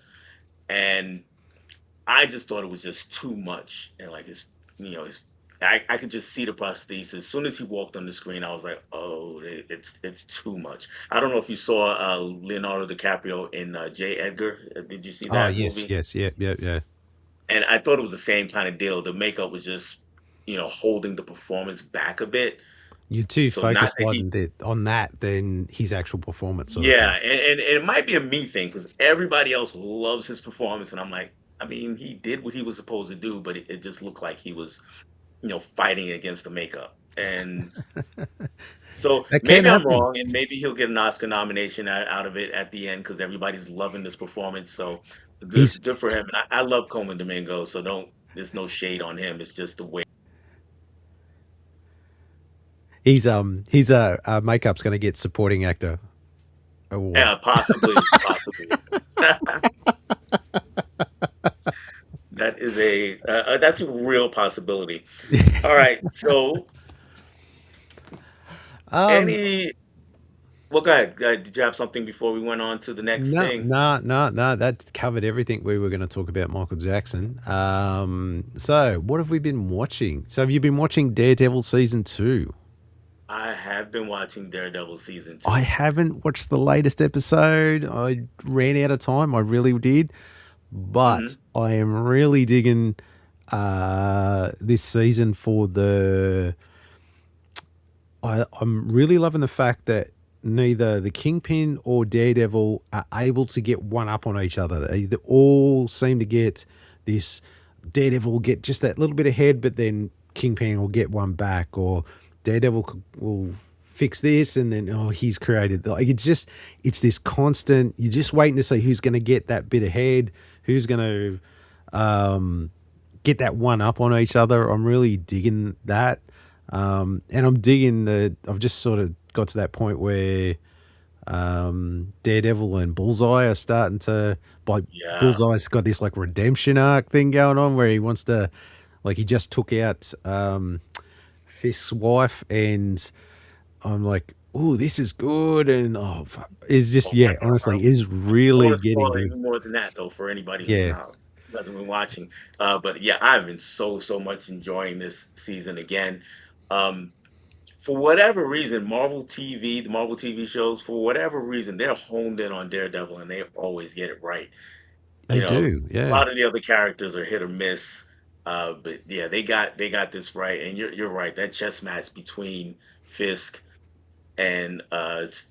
and I just thought it was just too much. And like his, his, I could just see the prosthesis. As soon as he walked on the screen, I was like, oh, it's too much. I don't know if you saw Leonardo DiCaprio in J. Edgar. Did you see Oh, that yes, movie? yes, yeah. And I thought it was the same kind of deal. The makeup was just, holding the performance back a bit. You're too So not focused that he, on that than his actual performance sort of yeah, thing. and it might be a me thing because everybody else loves his performance, and I'm like, I mean, he did what he was supposed to do, but it just looked like he was, fighting against the makeup. And so That can maybe I'm happen. wrong, and maybe he'll get an Oscar nomination out of it at the end because everybody's loving this performance. So He's good for him. And I love Coleman Domingo, so there's no shade on him. It's just the way. he's makeup's going to get supporting actor award. Yeah, possibly, possibly. That's a real possibility. All right, so Um, any well, go ahead. Go ahead. Did you have something before we went on to the next no, thing? no, no, no. That covered everything we were going to talk about Michael Jackson. So what have we been watching? So have you been watching Daredevil season 2? I have been watching Daredevil season I 2. haven't watched the latest episode. I ran out of time. I really did. But Hmm. I am really digging this season for I'm really loving the fact that neither the Kingpin or Daredevil are able to get one up on each other. They all seem to get this. Daredevil will get just that little bit ahead, but then Kingpin will get one back, or Daredevil will fix this, and then he's created like it's this constant. You're just waiting to see who's going to get that bit ahead, who's going to get that one up on each other. I'm really digging that. And I'm digging I've just sort of got to that point where Daredevil and Bullseye are starting to, like, Yeah. Bullseye's got this like redemption arc thing going on where he wants to, like, he just took out Fisk's wife, and I'm like, oh, this is good, and it's just, Oh my yeah, God. honestly, is I don't want really to getting spoil good. any more than that though for anybody Yeah, who hasn't been watching. But yeah, I've been so much enjoying this season again. Um, for whatever reason, the Marvel TV shows, for whatever reason, they're honed in on Daredevil and they always get it right. they You know, do. a Yeah, lot of the other characters are hit or miss. But yeah, they got this right. And you're right. That chess match between Fisk and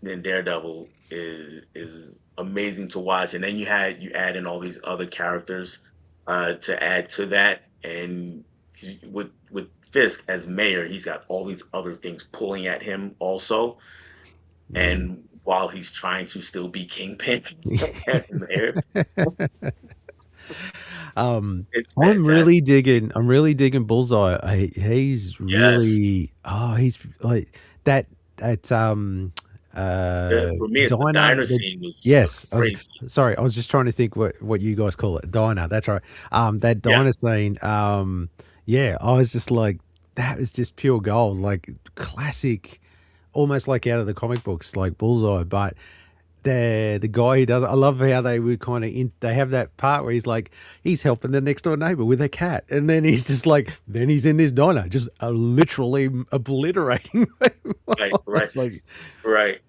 Daredevil is amazing to watch. And then you add in all these other characters to add to that, and with Fisk as mayor, he's got all these other things pulling at him also. And while he's trying to still be kingpin as mayor, it's fantastic. I'm really digging Bullseye. He's Yes. really, he's like that For me, it's the diner. diner scene was Yes, crazy. sorry, I was just trying to think what you guys call it. Diner. That's right. That Yeah. diner scene. Yeah, I was just like, that was just pure gold, like classic, almost like out of the comic books, like Bullseye. But the guy who does it, I love how they would kind of they have that part where he's helping the next door neighbor with a cat, and then he's just like, then he's in this diner, just literally obliterating them. Right, right, It's like, right.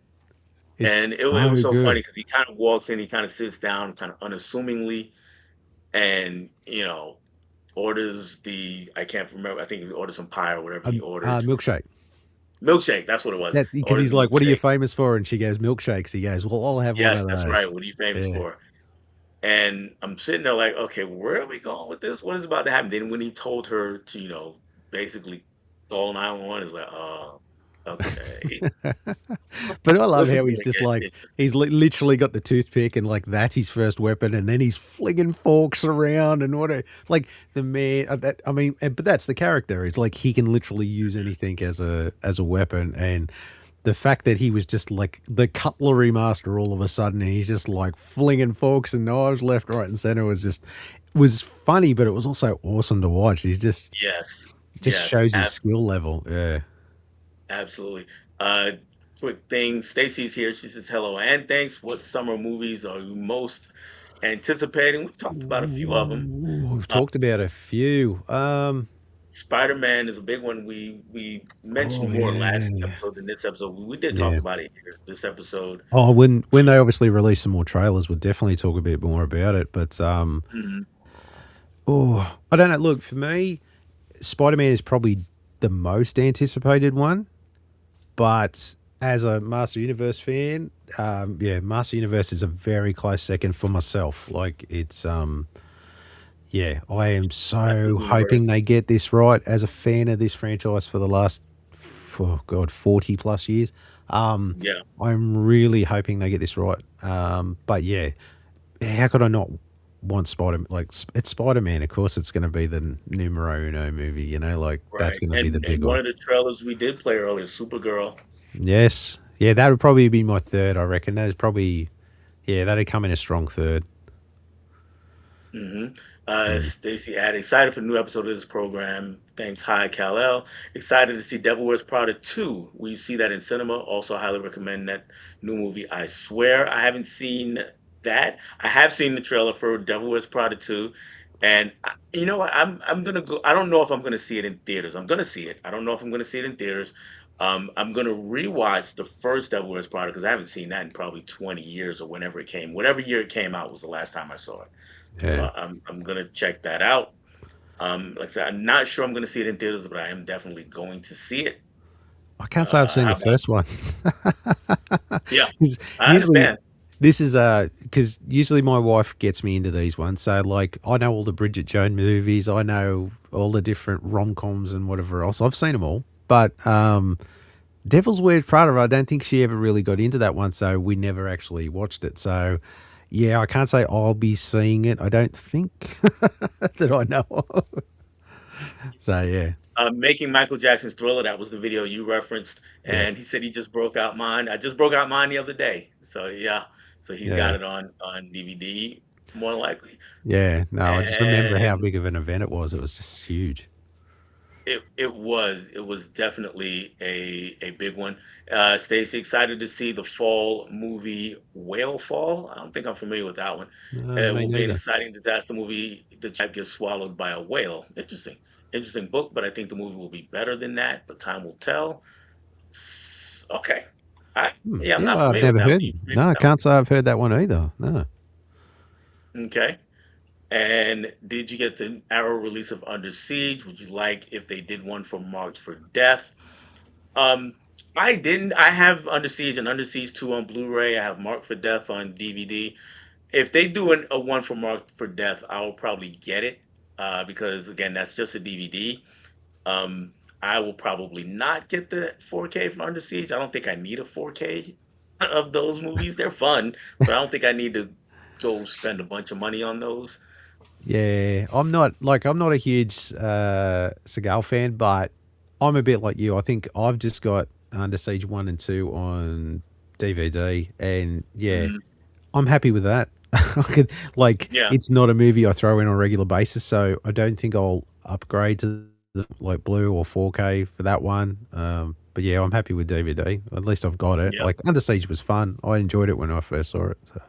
it's And it so was so funny good. because he kind of walks in, he kind of sits down, kind of unassumingly, and orders I can't remember. I think he ordered some pie or whatever he ordered. Milkshake. Milkshake, that's what it was. That because Orders he's the like, "What are you milkshake. famous for?" And she goes, "Milkshakes." He goes, "Well, I'll have one Yes, of that's those." right. What are you famous Yeah. for? And I'm sitting there like, okay, where are we going with this? What is about to happen? Then when he told her to, basically call 911, it's like, oh, okay. But I love This is how gonna he's just get like interesting. he's literally got the toothpick and like that's his first weapon, and then he's flinging forks around and what a like the man. That I mean, but that's the character. It's like he can literally use anything as a weapon, and the fact that he was just like the cutlery master all of a sudden, and he's just like flinging forks and knives left, right, and center was funny, but it was also awesome to watch. He's Yes. just Yes. shows his skill level. Yeah. Absolutely. Uh, Quick thing. Stacy's here. She says hello and thanks. What summer movies are you most anticipating? We talked about a few of them. Ooh, we've talked about a few. Spider-Man is a big one. We mentioned Oh more last yeah, episode than this episode. We did talk yeah. about it here this episode. Oh, when they obviously release some more trailers, we'll definitely talk a bit more about it. But Mhm. oh, I don't know. Look, for me, Spider Man is probably the most anticipated one. But as a Master Universe fan, yeah, Master Universe is a very close second for myself. Like it's yeah, I am so Absolutely hoping worth. they get this right as a fan of this franchise for the last, oh God, 40 plus years. Yeah. I'm really hoping they get this right. But yeah, how could I not want Spider? Like it's Spider Man. Of course, it's going to be the numero uno movie. You know, like that's Right. going to be the And big one one. of the trailers we did play earlier, Supergirl. Yes, yeah, that would probably be my third. I reckon that is probably yeah, that'd come in a strong third. hmm Mm. Stacy add excited for the new episode of this program. Thanks. Hi, Kal-El. Excited to see Devil Wears Prada 2. We see that in cinema. Also, highly recommend that new movie. I swear I haven't seen that. I have seen the trailer for Devil Wears Prada 2. And you know what? I'm gonna go. I don't know if I'm gonna see it in theaters. I'm gonna see it. I don't know if I'm gonna see it in theaters. I'm gonna rewatch the first Devil Wears Prada because I haven't seen that in probably 20 years or whenever it came. Whatever year it came out was the last time I saw it. So Yeah, I'm gonna check that out. Like I said, I'm not sure I'm gonna see it in theaters, but I am definitely going to see it. I can't say I've seen How the about first one. yeah? 'Cause I usually understand. this is because usually my wife gets me into these ones. So like I know all the Bridget Jones movies, I know all the different rom coms and whatever else. I've seen them all, but Devil's Weird Prada, I don't think she ever really got into that one, so we never actually watched it. So yeah, I can't say I'll be seeing it. I don't think that I know of. So yeah, Making Michael Jackson's Thriller. That was the video you referenced, yeah, and he said he just broke out mine. I just broke out mine the other day. So yeah, so he's yeah. got it on DVD more than likely. Yeah, no, I just remember how And big of an event it was. It was just huge. it was definitely a big one. Stacey, excited to see the fall movie Whale Fall. I don't think I'm familiar with that one. No, It me will be an neither. exciting disaster movie. The chap gets swallowed by a whale. Interesting book, but I think the movie will be better than that. But time will tell. Okay, yeah, I'm Yeah, not I've familiar with never that one. heard. Are you familiar No, with I that one? can't say I've heard that one either. No. Okay. And did you get the Arrow release of Under Siege? Would you like if they did one for Marked for Death? Um, I didn't. I have Under Siege and Under Siege 2 on Blu-ray. I have Marked for Death on DVD. If they do a one for Marked for Death, I will probably get it because again, that's just a DVD. Um, I will probably not get the 4K for Under Siege. I don't think I need a 4K of those movies. They're fun, but I don't think I need to go spend a bunch of money on those. Yeah, I'm not a huge Seagal fan, but I'm a bit like you. I think I've just got Under Siege 1 and 2 on DVD, and yeah, Mhm. I'm happy with that. I could, like, Yeah, it's not a movie I throw in on a regular basis, so I don't think I'll upgrade to the like blue or 4K for that one. But yeah, I'm happy with DVD. At least I've got it. yeah. Like Under Siege was fun. I enjoyed it when I first saw it. So.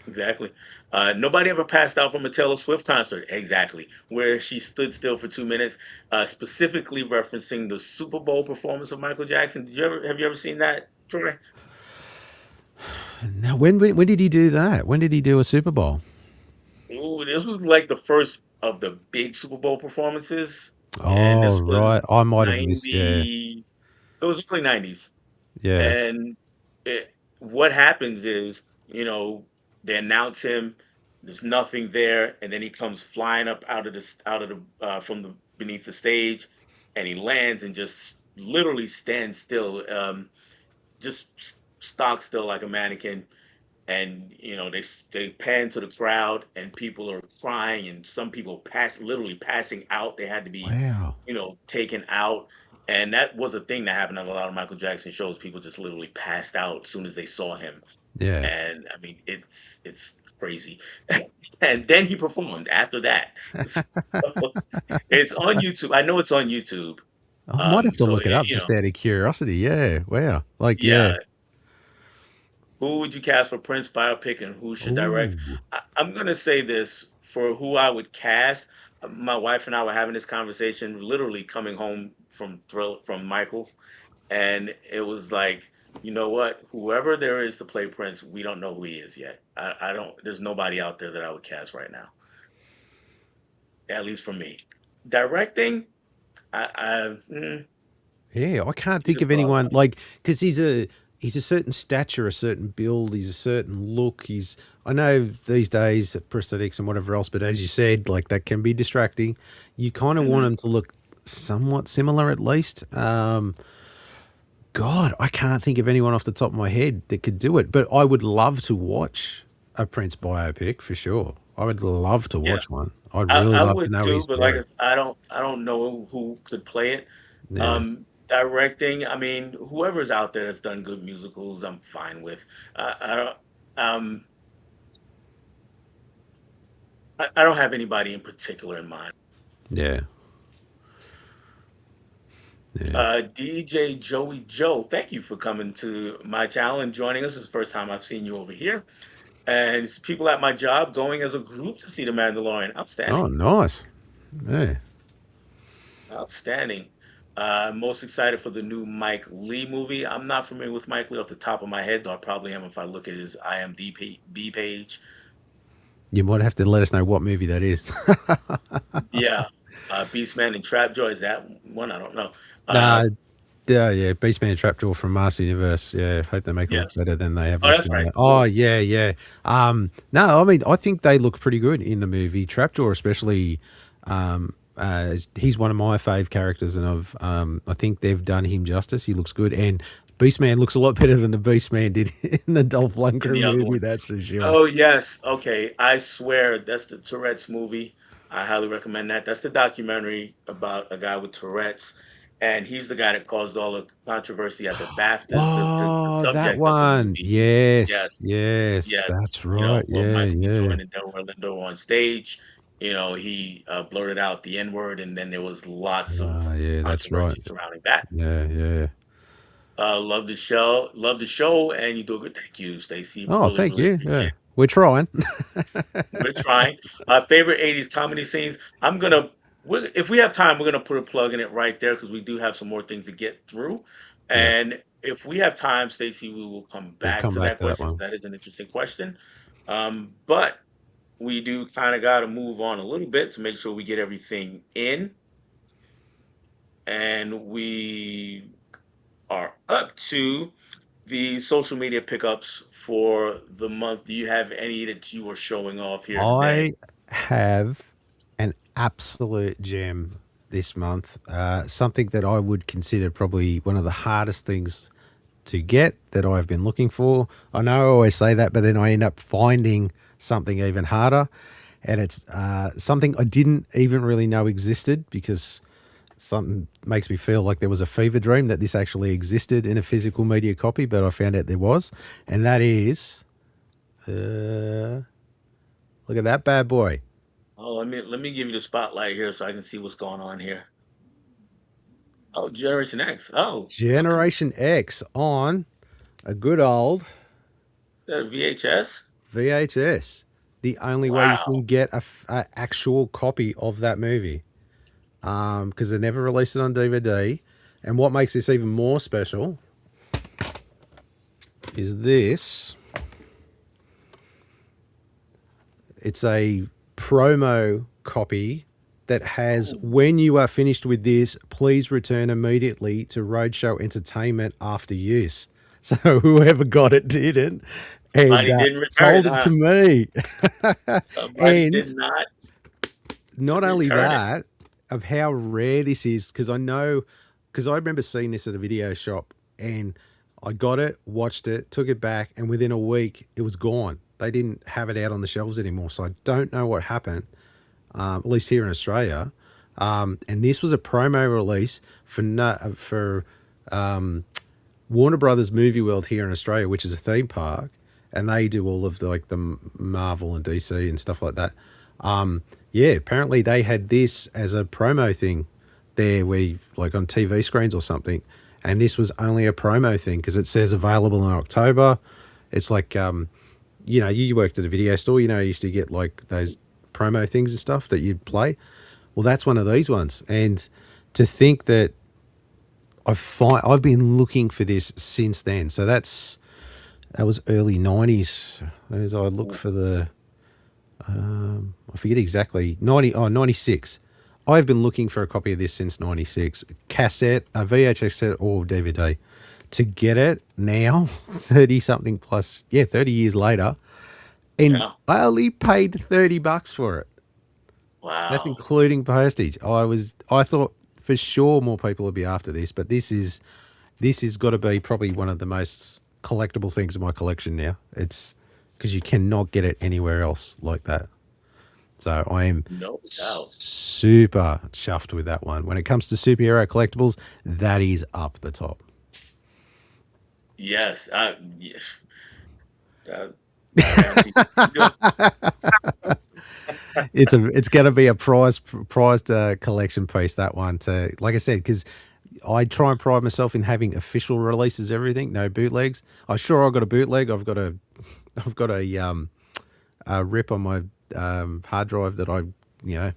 Exactly. Nobody ever passed out from a Taylor Swift concert. Exactly. Where she stood still for 2 minutes, specifically referencing the Super Bowl performance of Michael Jackson. Have you ever seen that, Troy? Now, when did he do that? When did he do a Super Bowl? Ooh, this was like the first of the big Super Bowl performances, and Oh, this was right. I might have missed. Yeah, 90. It was early 90s. yeah, And what happens is, they announce him. There's nothing there, and then he comes flying up out of the from the beneath the stage, and he lands and just literally stands still, just stock still like a mannequin. And they pan to the crowd, and people are crying, and some people literally passing out. They had to be Wow. taken out. And that was a thing that happened at a lot of Michael Jackson shows. People just literally passed out as soon as they saw him. Yeah. And I mean, it's crazy. And then he performed after that. So, it's on YouTube. I know it's on YouTube. I might have to So look it up just out of curiosity. Yeah. Wow. Like, yeah. yeah. Who would you cast for Prince biopic, and who should direct? Ooh. I'm gonna say this for who I would cast. My wife and I were having this conversation, literally coming home from Michael, and it was like, you know what? Whoever there is to play Prince, we don't know who he is yet. I don't. There's nobody out there that I would cast right now, at least for me. Directing, Yeah, I can't who'd think have of thought? anyone like because he's a certain stature, a certain build, he's a certain look. I know these days prosthetics and whatever else, but as you said, like that can be distracting. You kind of want Mhm. him to look somewhat similar at least. God, I can't think of anyone off the top of my head that could do it, but I would love to watch a Prince biopic for sure. I would love to Yeah. watch one. I'd I, really I love to would know his too, but like story. I don't know who could play it. Yeah. Directing, I mean, whoever's out there that's done good musicals, I'm fine with. I don't um I don't have anybody in particular in mind. Yeah. Yeah. DJ Joey Joe, thank you for coming to my channel and joining us. It's the first time I've seen you over here. And it's people at my job going as a group to see The Mandalorian. Oh, Outstanding. nice. Yeah. Outstanding. Most excited for the new Mike Lee movie. I'm not familiar with Mike Lee off the top of my head, though I probably am if I look at his IMDb page. You might have to let us know what movie that is. Yeah. Beastman and Trapjaw, is that one? I don't know. Nah, yeah, Beastman Trapjaw from Master Universe. Yeah, hope they make it look Yes. better than they have Oh, looked that's in right. the. Oh, Cool. yeah, yeah. No, I mean, I think they look pretty good in the movie. Trapjaw, especially, he's one of my fave characters, and I think they've done him justice. He looks good, and Beastman looks a lot better than the Beastman did in the Dolph In Lundgren the other movie. one. That's for sure. Oh, yes. Okay. I swear that's the Tourette's movie. I highly recommend that. That's the documentary about a guy with Tourette's. And he's the guy that caused all the controversy at the BAFTAs, the Oh, that subject of the one. movie. Yes, Yes. yes, Yes. that's right. When Yeah, Michael B. yeah. Jordan and Delroy Lindo were on stage, he blurted out the N word, and then there was lots of Yeah, that's right. controversy surrounding that. Yeah, yeah. Love the show. Love the show, and you do a good. Thank you, Stacy. Oh, Really, thank really you. appreciate Yeah, it. we're trying. We're trying. Favorite 80s comedy scenes. If we have time, we're gonna put a plug in it right there because we do have some more things to get through. Yeah, And if we have time, Stacy, we will come we'll back come to back that to that question. one. That is an interesting question. But we do kind of got to move on a little bit to make sure we get everything in. And we are up to the social media pickups for the month. Do you have any that you are showing off here today? I have an absolute gem this month. Something that I would consider probably one of the hardest things to get that I've been looking for. I know I always say that, but then I end up finding something even harder. And it's something I didn't even really know existed because something makes me feel like there was a fever dream that this actually existed in a physical media copy, but I found out there was. And that is, look at that bad boy. Oh, let me give you the spotlight here so I can see what's going on here. Oh, Generation X. Oh, okay. Generation X on a good old That VHS. VHS. The only way you Wow. can get a actual copy of that movie, because they never released it on DVD. And what makes this even more special is this. It's a promo copy that has, when you are finished with this, please return immediately to Roadshow Entertainment after use. So whoever got it didn't. and Somebody didn't return sold it, it to huh? me. Somebody And did not not only return it. that, of how rare this is, because I remember seeing this at a video shop, and I got it, watched it, took it back, and within a week it was gone. They didn't have it out on the shelves anymore. So I don't know what happened, at least here in Australia. And this was a promo release for Warner Brothers Movie World here in Australia, which is a theme park, and they do all of the Marvel and DC and stuff like that. Yeah, apparently they had this as a promo thing there, where like on TV screens or something, and this was only a promo thing because it says available in October. It's like you worked at a video store, you used to get like those promo things and stuff that you'd play. Well, that's one of these ones, and to think that I've been looking for this since then. So that was early 90s. As I look for the I forget exactly 96. I've been looking for a copy of this since 96. Cassette, a VHS set or DVD. To get it now, 30 something plus, 30 years later, and Yeah. I only paid $30 for it. That's Wow. including postage. I thought for sure more people would be after this, but this has got to be probably one of the most collectible things in my collection now. It's because you cannot get it anywhere else like that. So I am No doubt. super chuffed with that one. When it comes to superhero collectibles, that is up the top. Yes. Yes. Uh, I haven't seen It's going to be a prized collection piece, that one. To like I said, because I try and pride myself in having official releases, everything, no bootlegs. I've got a bootleg. I've got a rip on my hard drive that I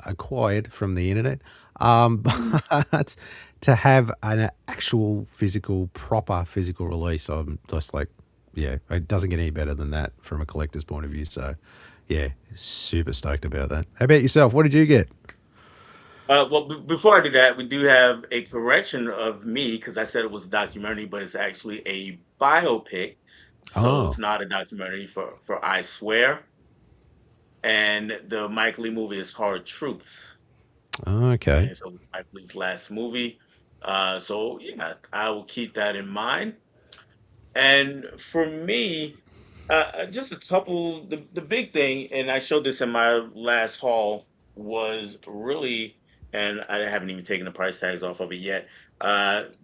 acquired from the internet. But to have an actual proper physical release, I'm just like, it doesn't get any better than that from a collector's point of view. So, yeah, super stoked about that. How about yourself? What did you get? Well, before I do that, we do have a correction of me because I said it was a documentary, but it's actually a biopic. So Oh, it's not a documentary for I Swear. And the Mike Lee movie is Hard Truths. okay. And so it's Mike Lee's last movie. So yeah, I will keep that in mind. And for me, just a couple. The big thing, and I showed this in my last haul, was really, and I haven't even taken the price tags off of it yet.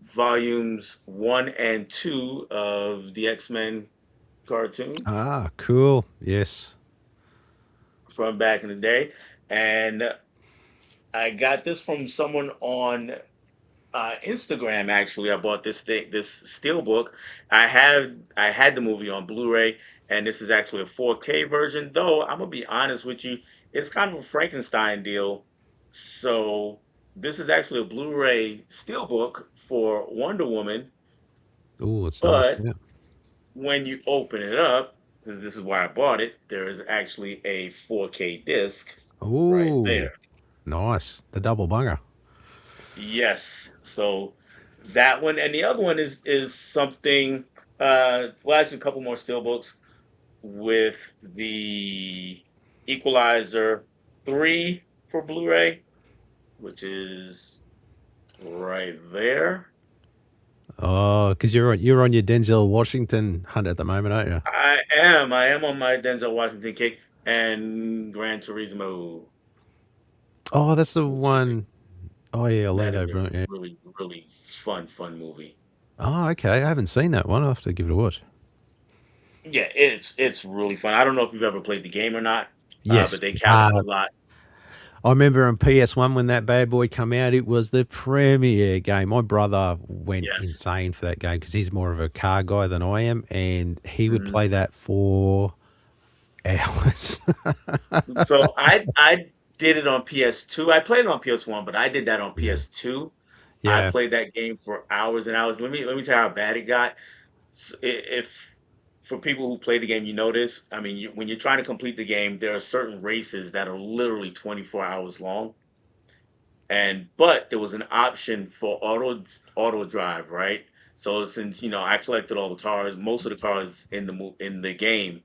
Volumes 1 and 2 of the X-Men cartoon Ah, cool. Yes. from back in the day, and I got this from someone on Instagram. Actually, I bought this steelbook. I had the movie on Blu-ray, and this is actually a 4K version. Though I'm gonna be honest with you, it's kind of a Frankenstein deal. So this is actually a Blu-ray steelbook for Wonder Woman, Oh, it's nice. but Yeah. when you open it up, because this is why I bought it, there is actually a 4K disc right Oh, there. nice. The double bunger. Yes. So that one and the other one is something well actually a couple more steelbooks with the Equalizer 3 for Blu-ray, which is right there. Oh, because you're on your Denzel Washington hunt at the moment, aren't you? I am on my Denzel Washington kick and Gran Turismo, Oh, that's the which is one. Oh yeah, that is Orlando a Bloom. Yeah. really, really fun movie. Oh, okay. I haven't seen that one. I'll have to give it a watch. Yeah, it's really fun. I don't know if you've ever played the game or not, Yes. but they capture a Uh, lot. I remember on PS1 when that bad boy come out, it was the premier game. My brother went Yes. insane for that game because he's more of a car guy than I am, and he would Mhm. play that for hours. So I did it on PS2. I played it on PS1, but I did that on Yeah. PS2. I Yeah. played that game for hours and hours. Let me tell you how bad it got. If for people who play the game, you know this. I mean, when you're trying to complete the game, there are certain races that are literally 24 hours long. And but there was an option for auto drive, right? So since I collected all the cars, most of the cars in the game,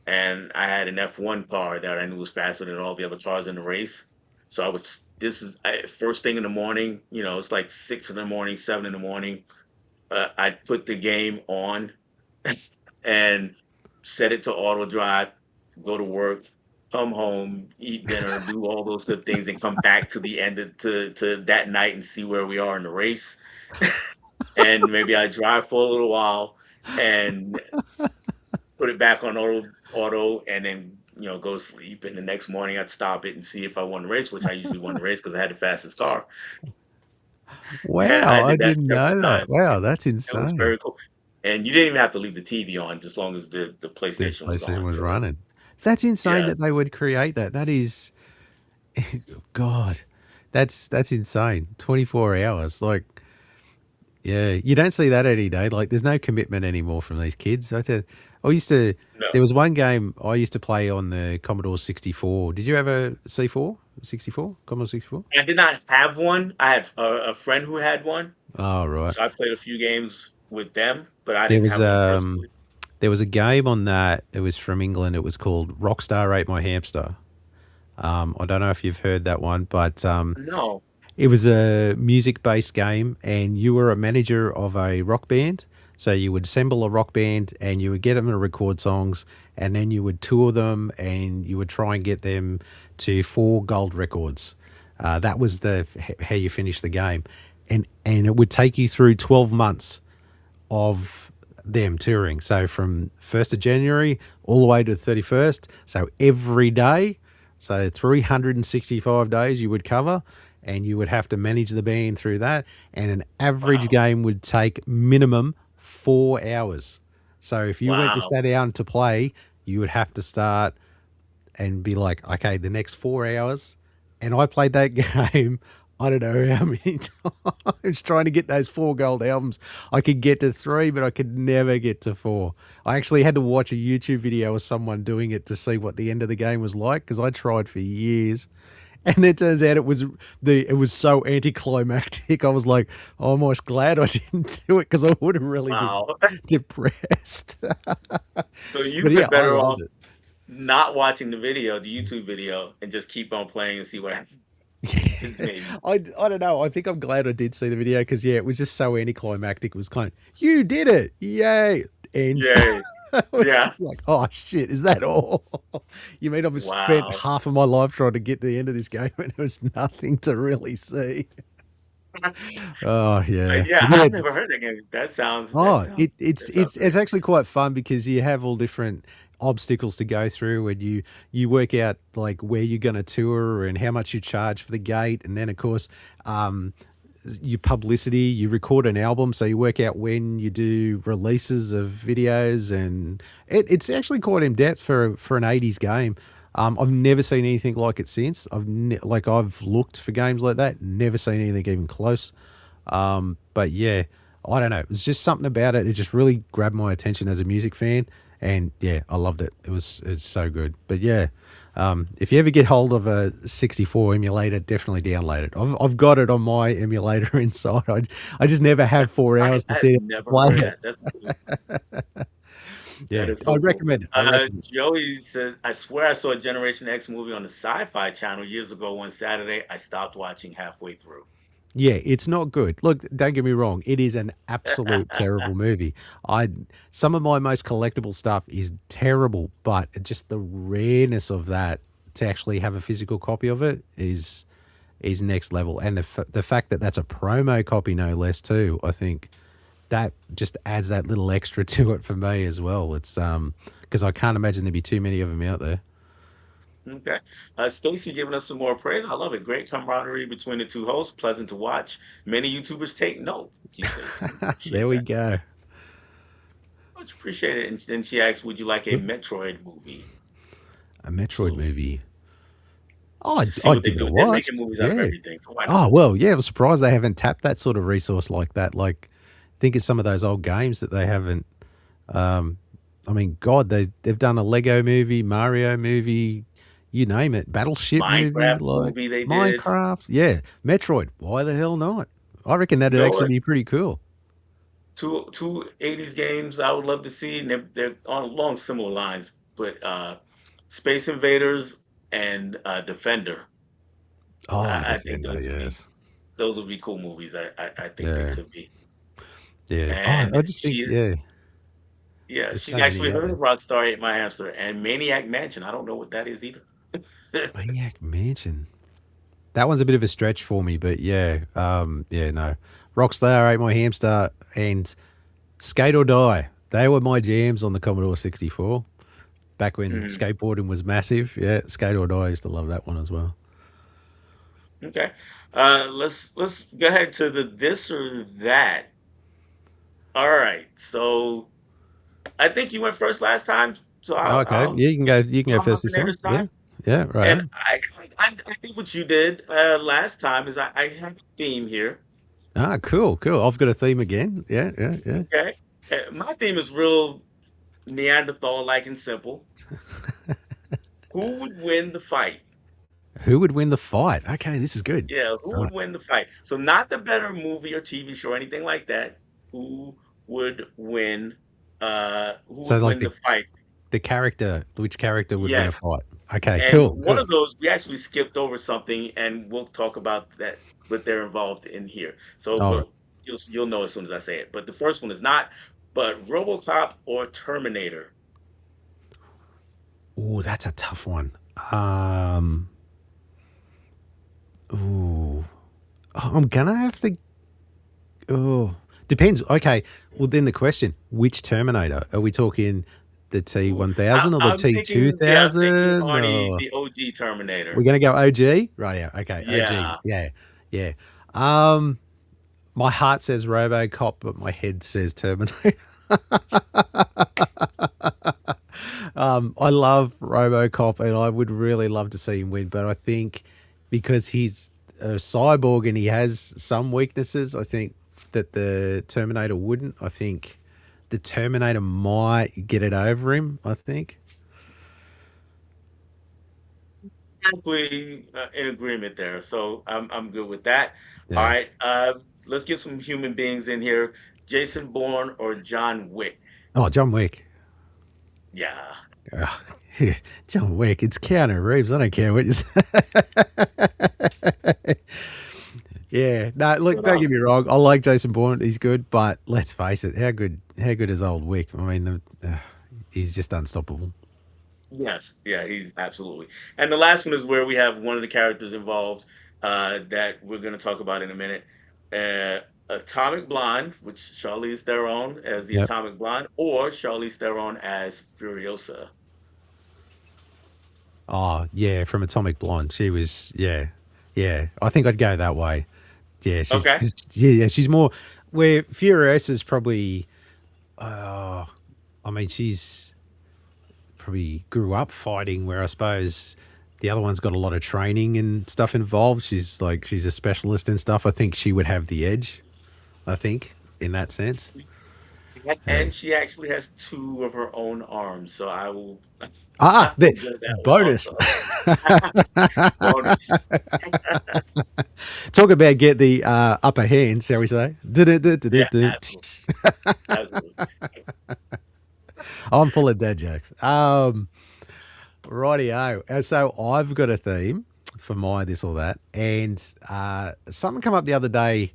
and I had an F1 car that I knew was faster than all the other cars in the race. So I was this is first thing in the morning. It's like 6 in the morning, 7 in the morning. I put the game on and set it to auto drive, go to work, come home, eat dinner, do all those good things, and come back to the end to that night and see where we are in the race. And maybe I drive for a little while and put it back on auto, and then go to sleep. And the next morning I'd stop it and see if I won the race, which I usually won the race because I had the fastest car. And I Wow, I did that didn't several know that. times. Wow, that's That was insane. very cool. And you didn't even have to leave the TV on, as long as the The PlayStation was PlayStation on. was So running. That's insane yeah, that they would create that. That is, God, that's insane. 24 hours. Like, yeah, you don't see that any day. Like, there's no commitment anymore from these kids. I used to, no, there was one game I used to play on the Commodore 64. Did you have a C4? 64? Commodore 64? I did not have one. I had a friend who had one, Oh, right. so I played a few games with them, but I There didn't was have one personally. there was a game on that. It was from England. It was called Rockstar Ate My Hamster. I don't know if you've heard that one, but No. it was a music-based game, and you were a manager of a rock band. So you would assemble a rock band, and you would get them to record songs, and then you would tour them, and you would try and get them to 4 gold records. That was how you finish the game, and it would take you through 12 months of them touring. So from 1st of January all the way to the 31st. So every day, so 365 days you would cover, and you would have to manage the band through that. And an average Wow. game would take minimum 4 hours. So if you went to Wow. sit down to play, you would have to start and be like, okay, the next 4 hours. And I played that game, I don't know how many times, trying to get those 4 gold albums. I could get to 3, but I could never get to 4. I actually had to watch a YouTube video of someone doing it to see what the end of the game was like, because I tried for years. And it turns out it was so anticlimactic. I was like, I'm almost glad I didn't do it, because I would have really been Wow. depressed. So you've But yeah, been I better loved off it. not watching the YouTube video, and just keep on playing and see what happens. Maybe. I don't know. I think I'm glad I did see the video, because yeah, it was just so anticlimactic. It was kind of, you did it, yay, and Yay. I was Yeah. like, oh shit, is that all? You mean I've spent Wow. half of my life trying to get to the end of this game, and there was nothing to really see? Oh yeah, Yeah, but yeah. I've never heard that game. That sounds Oh, that sounds it's great. actually quite fun, because you have all different obstacles to go through, and you work out like where you're going to tour and how much you charge for the gate, and then of course um your publicity. You record an album, so you work out when you do releases of videos, and it's actually quite in depth for an 80s game. I've never seen anything like it since. I've looked for games like that, never seen anything even close. But yeah, I don't know. It was just something about it. It just really grabbed my attention as a music fan, and yeah, I loved it. It's so good. But yeah, if you ever get hold of a 64 emulator, definitely download it. I've got it on my emulator inside. I just never have 4 hours to I have sit and never play heard it. that. That's cool. That Yeah, is I so cool. recommend it. I recommend it. Joey says, I swear I saw a Generation X movie on the Sci-Fi Channel years ago one Saturday. I stopped watching halfway through. Yeah, it's not good. Look, don't get me wrong. It is an absolute terrible movie. I Some of my most collectible stuff is terrible, but just the rareness of that, to actually have a physical copy of it, is next level. And the fact that that's a promo copy, no less, too. I think that just adds that little extra to it for me as well. It's because I can't imagine there'd be too many of them out there. Okay. Stacy giving us some more praise. I love it. Great camaraderie between the two hosts. Pleasant to watch. Many YouTubers take note. Thank you, Stacy. Appreciate There we that. go. Much appreciate it. And then she asked, would you like a Metroid movie? A Metroid movie. Oh, To see I'd what they give it do. a They're watch. making movies out of Yeah. everything. So why Oh, not? well, yeah, I was surprised they haven't tapped that sort of resource like that. Like, think of some of those old games that they haven't. I mean, God, they've done a Lego movie, Mario movie, you name it, Battleship movie, Minecraft like movie they did. Minecraft. Yeah, Metroid. Why the hell not? I reckon that'd You know actually what? be pretty cool. two 80s games I would love to see, and they're on along similar lines, but Space Invaders and Defender. Oh, I think Defender, yes. those would be cool movies. I think they Yeah. could be. Yeah. Oh, And I just think, yeah, yeah, there's she's so many actually out heard there. of Rockstar Ate My Hamster and Maniac Mansion. I don't know what that is either. Maniac Mansion. That one's a bit of a stretch for me, but yeah, yeah, no. Rockstar Ate My Hamster and Skate or Die. They were my jams on the Commodore 64 back when Mhm. skateboarding was massive. Yeah, Skate or Die. I used to love that one as well. Okay. Let's go ahead to the this or that. All right. So I think you went first last time, so Okay, yeah, you can go. You can go I'll first hop in this there time. this Yeah, time. yeah, And right. I think what you did last time is I have a theme here. Ah, cool, cool. I've got a theme again. Yeah, yeah, yeah. Okay. My theme is real Neanderthal like and simple. Who would win the fight? Who would win the fight? Okay, this is good. Yeah, who Right. would win the fight? So not the better movie or TV show or anything like that. Who would win who So, would like win the fight? the character, which character would win a Yes. fight? Okay, And cool, one cool. of those we actually skipped over something and we'll talk about that but they're involved in here. So Oh, but you'll know as soon as I say it. But the first one is not but RoboCop or Terminator. ooh, that's a tough one. Um, ooh, I'm gonna have to. Oh, depends. Okay, well then the question: which Terminator are we talking? The T1000 or the I'm thinking T2000? on Or the OG we're Terminator. gonna go OG? Right, yeah. Okay, OG. Yeah. Yeah, yeah. Um, my heart says RoboCop, but my head says Terminator. I love RoboCop, and I would really love to see him win. But I think because he's a cyborg and he has some weaknesses, I think that the Terminator wouldn't. I think the Terminator might get it over him. I think. Definitely in agreement there. So I'm good with that. All Yeah. right. Let's get some human beings in here. Jason Bourne or John Wick. Oh, John Wick. Yeah. Ah, John Wick. It's Keanu Reeves. I don't care what you say. Yeah. No, look, don't get me wrong. I like Jason Bourne. He's good, but let's face it. How good is old Wick? I mean, he's just unstoppable. Yes, yeah, he's absolutely. And the last one is where we have one of the characters involved that we're going to talk about in a minute. Atomic Blonde, which Charlize Theron as the Yep. Atomic Blonde, or Charlize Theron as Furiosa. Oh, yeah, from Atomic Blonde. She was, yeah, yeah. I think I'd go that way. Yeah, Okay. yeah, she's more where Furiosa's probably. I mean, she's probably grew up fighting. Where I suppose the other one's got a lot of training and stuff involved. She's a specialist and stuff. I think she would have the edge. I think in that sense. Yeah. And she actually has two of her own arms, so I will. I The will go that way bonus. also. Bonus. Talk about get the upper hand, shall we say? Yeah, absolutely. Absolutely. I'm full of dead jokes. Rightio. And so I've got a theme for my this or that, and something come up the other day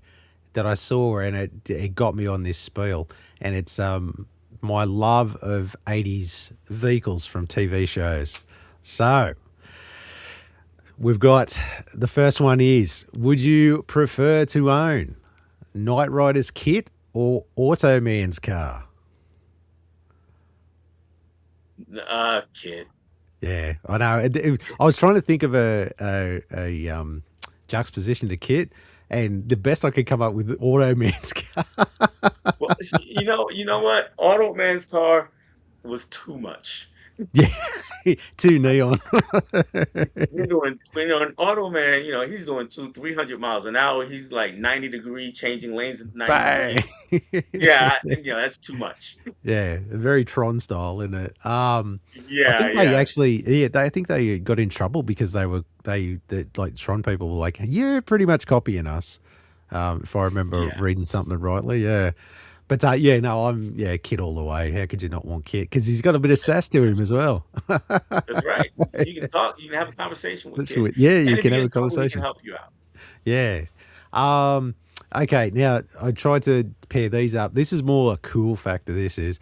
that I saw, and it got me on this spiel, and it's my love of 80s vehicles from TV shows. So we've got the first one is: would you prefer to own Knight Rider's kit or Automan's car? Kid. Yeah, I know. I was trying to think of a juxtaposition to kit, and the best I could come up with Automan's car. Well, you know what? Auto Man's car was too much. Yeah, too neon. When Auto Man, he's doing 300 miles an hour. He's like 90 degree, changing lanes at 90 Bang. degrees. Yeah, that's too much. Yeah, very Tron style, isn't it? I Yeah, think they yeah. actually, I think they got in trouble because they like Tron people were like, yeah, pretty much copying us. If I remember Yeah. reading something rightly, yeah. But yeah, no, I'm Kit all the way. How could you not want Kit? Because he's got a bit of sass to him as well. That's right. You can talk. You can have a conversation with That's Kit, right. Yeah, and you if you can get have in a trouble, he can conversation. help you out. Yeah. Okay, now I tried to pair these up. This is more a cool factor. This is,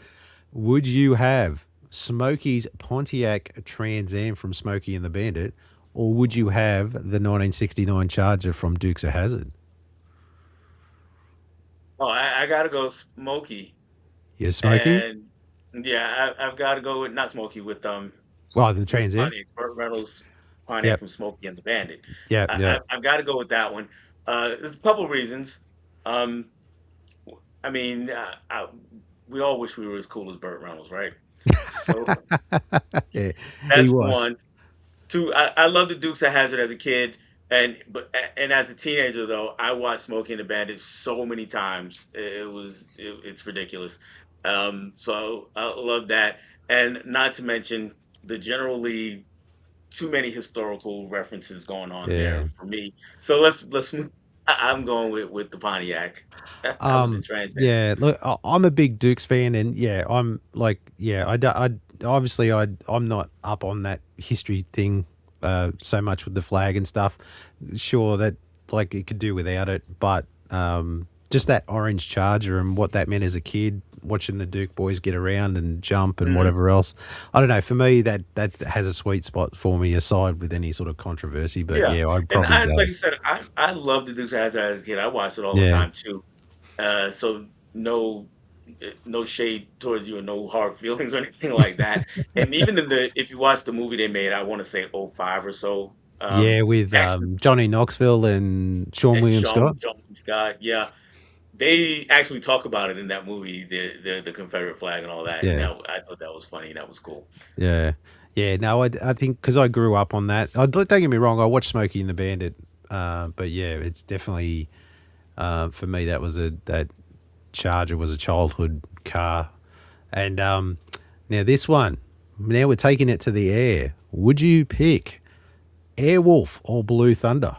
would you have Smokey's Pontiac Trans Am from Smokey and the Bandit, or would you have the 1969 Charger from Dukes of Hazzard? Oh, I gotta go Smokey, Yeah, Smokey. and yeah, I've got to go with not Smokey Well, the with Trans Am. Pontiac, Burt Reynolds Pontiac Yep. from Smokey and the Bandit. Yep. Yep. I've got to go with that one. There's a couple reasons. Um, I mean, we all wish we were as cool as Burt Reynolds, right? So Yeah, he that's was. one. Two, I love the Dukes of Hazzard as a kid, and as a teenager though, I watched Smokey and the Bandit so many times. It's ridiculous. So I love that, and not to mention the generally too many historical references going on there Yeah. for me. So let's move. I'm going with the Pontiac. I'm with the Trans Am. Yeah, look, I'm a big Dukes fan, and I'm like, obviously, I'm not up on that history thing so much with the flag and stuff. Sure, that like it could do without it, but just that orange Charger and what that meant as a kid, watching the Duke boys get around and jump and Mhm. whatever else. I don't know. For me, that has a sweet spot for me, aside with any sort of controversy. But Yeah, yeah, I'd and probably go. like I said, I love the Dukes of Hazzard as a kid. I watched it all the Yeah, time too. So no shade towards you and no hard feelings or anything like that. And even in the if you watch the movie they made, I want to say '05 or so. yeah, with Actually, Johnny Knoxville and Sean and William Scott. John Scott, yeah, they actually talk about it in that movie, the Confederate flag and all that. And Yeah. I thought that was funny. That was cool. Yeah. Yeah, no, I think because I grew up on that. Don't get me wrong, I watched Smokey and the Bandit, but yeah, it's definitely for me that Charger was a childhood car. And now this one, now we're taking it to the air. Would you pick Airwolf or Blue Thunder?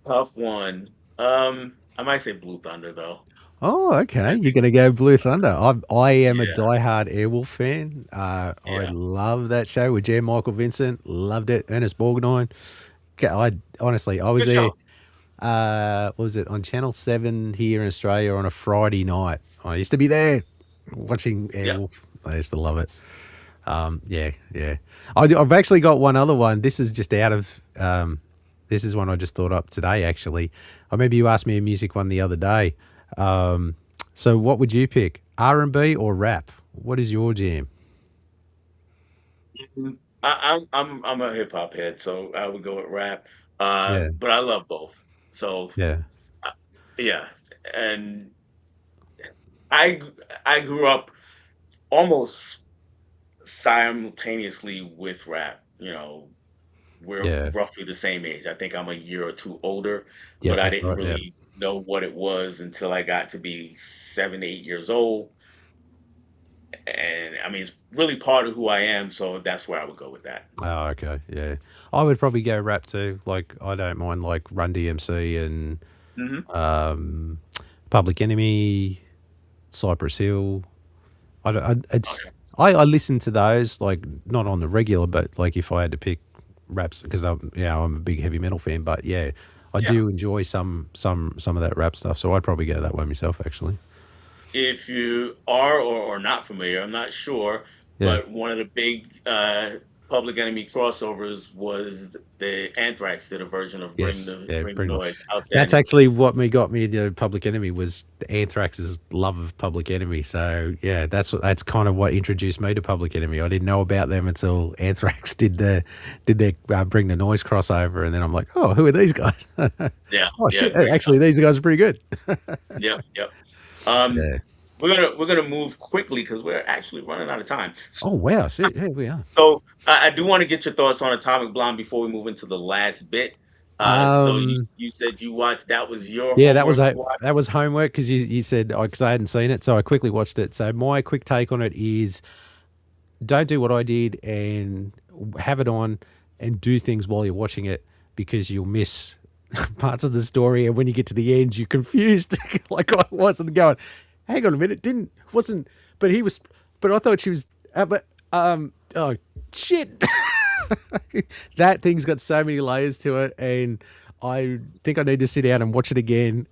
Tough one. I might say Blue Thunder though. Oh, okay. You're going to go Blue Thunder. I am a Yeah, diehard Airwolf fan. I yeah. love that show with Jan Michael Vincent. Loved it. Ernest Borgnine. I honestly, I It's a was good there. show. What was it on Channel 7 here in Australia on a Friday night? I used to be there watching Yeah. Airwolf. I used to love it. Yeah, yeah. I've actually got one other one. This is just out of. This is one I just thought up today. Actually, I remember you asked me a music one the other day. So what would you pick? R&B or rap? What is your jam? I'm a hip hop head, so I would go with rap. Yeah, But I love both. So yeah, uh, yeah, and I g- I grew up almost simultaneously with rap. We're yeah, roughly the same age. I think I'm a year or two older, yeah. but I That's didn't right. Yeah. really know what it was until I got to be 7, 8 years old. And I mean, it's really part of who I am, so that's where I would go with that. Oh, okay. Yeah. I would probably go rap too. Like, I don't mind like Run DMC and Hmm. um, Public Enemy, Cypress Hill. I, don't- it's Okay. I listen to those like not on the regular, but like if I had to pick raps because I'm a big heavy metal fan. But yeah, I Yeah. do enjoy some of that rap stuff. So I'd probably go that way myself actually. If you are or not familiar, I'm not sure, Yeah. but one of the big Public Enemy crossovers was the Anthrax did a version of Yes. Yeah. Bring the Pretty much. Noise. That's Outstanding. actually what got me into Public Enemy was Anthrax's love of Public Enemy. So yeah, that's kind of what introduced me to Public Enemy. I didn't know about them until Anthrax did their Bring the Noise crossover, and then I'm like, oh, who are these guys? Yeah, Oh yeah, shit! great stuff. Actually, these guys are pretty good. Yep, yep. Um, Yeah. we're gonna move quickly because we're actually running out of time. Oh wow! Shit, here we are. So I do want to get your thoughts on Atomic Blonde before we move into the last bit. So Um, you said you watched that was your yeah, homework to watch. that was homework because you said because I hadn't seen it, so I quickly watched it. So my quick take on it is don't do what I did and have it on and do things while you're watching it because you'll miss parts of the story, and when you get to the end, you're confused, like I was, and going, "Hang on a minute, wasn't?" But he was, but I thought she was. Oh shit! That thing's got so many layers to it, and I think I need to sit down and watch it again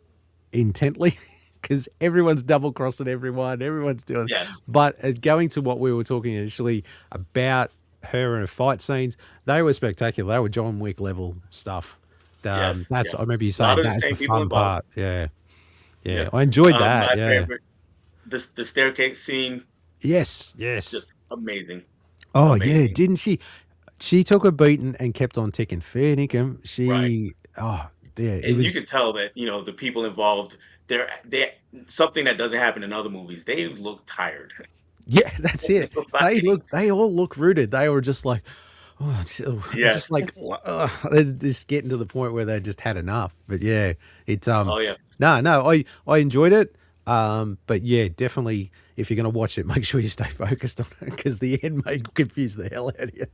intently because everyone's double crossing everyone. Everyone's doing. Yes. But going to what we were talking initially about her and her fight scenes, they were spectacular. They were John Wick level stuff. Yes. That's I Yes. remember you A lot saying of the that's the same people fun involved. part. Yeah, yeah, Yeah. I enjoyed that. My Yeah. favorite, the staircase scene, Yes. Yes. just amazing. Oh yeah, Amazing. didn't she? She took a beating and kept on ticking. Fair dinkum. Right. She. Oh yeah, it And you was. can tell that, the people involved, they something that doesn't happen in other movies. They look tired. Yeah, that's it. They were fighting. They all look rooted. They were just like, oh, Yes. just like, they're just getting to the point where they just had enough. But yeah, it's Oh yeah. no, I enjoyed it. But yeah, definitely, if you're gonna watch it, make sure you stay focused on it because the end may confuse the hell out of you.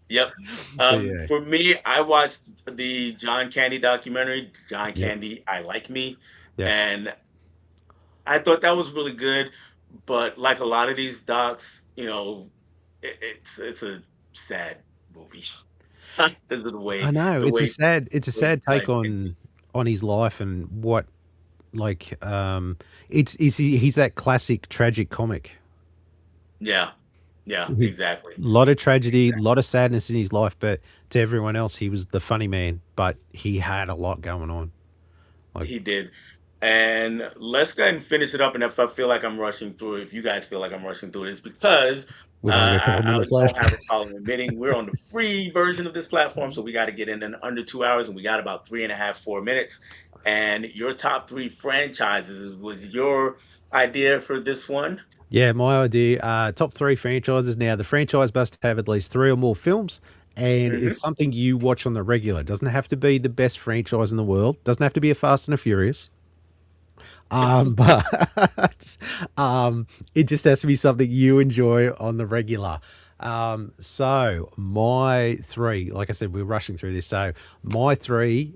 Yep. But yeah, For me, I watched the John Candy documentary, John yep, Candy, I Like Me, yep. and I thought that was really good. But like a lot of these docs, it's a sad movie. Because of the I way know the way it's a the sad take like on his life and what like he's that classic tragic comic. yeah. Yeah, A exactly. lot of tragedy, a Exactly. lot of sadness in his life, but to everyone else, he was the funny man. But he had a lot going on. Like He did. And let's go ahead and finish it up. And if I feel like I'm rushing through it, if you guys feel like I'm rushing through it, it's because we've only got a couple of I minutes don't left. have a problem admitting we're on the free version of this platform. So we got to get in under 2 hours, and we got about three and a half, 4 minutes. And your top three franchises was your idea for this one. Yeah, my idea. Top three franchises. Now, the franchise must have at least three or more films, and Hmm. it's something you watch on the regular. It doesn't have to be the best franchise in the world. Doesn't have to be a Fast and a Furious. But it just has to be something you enjoy on the regular. So my three, like I said, we're rushing through this. So my three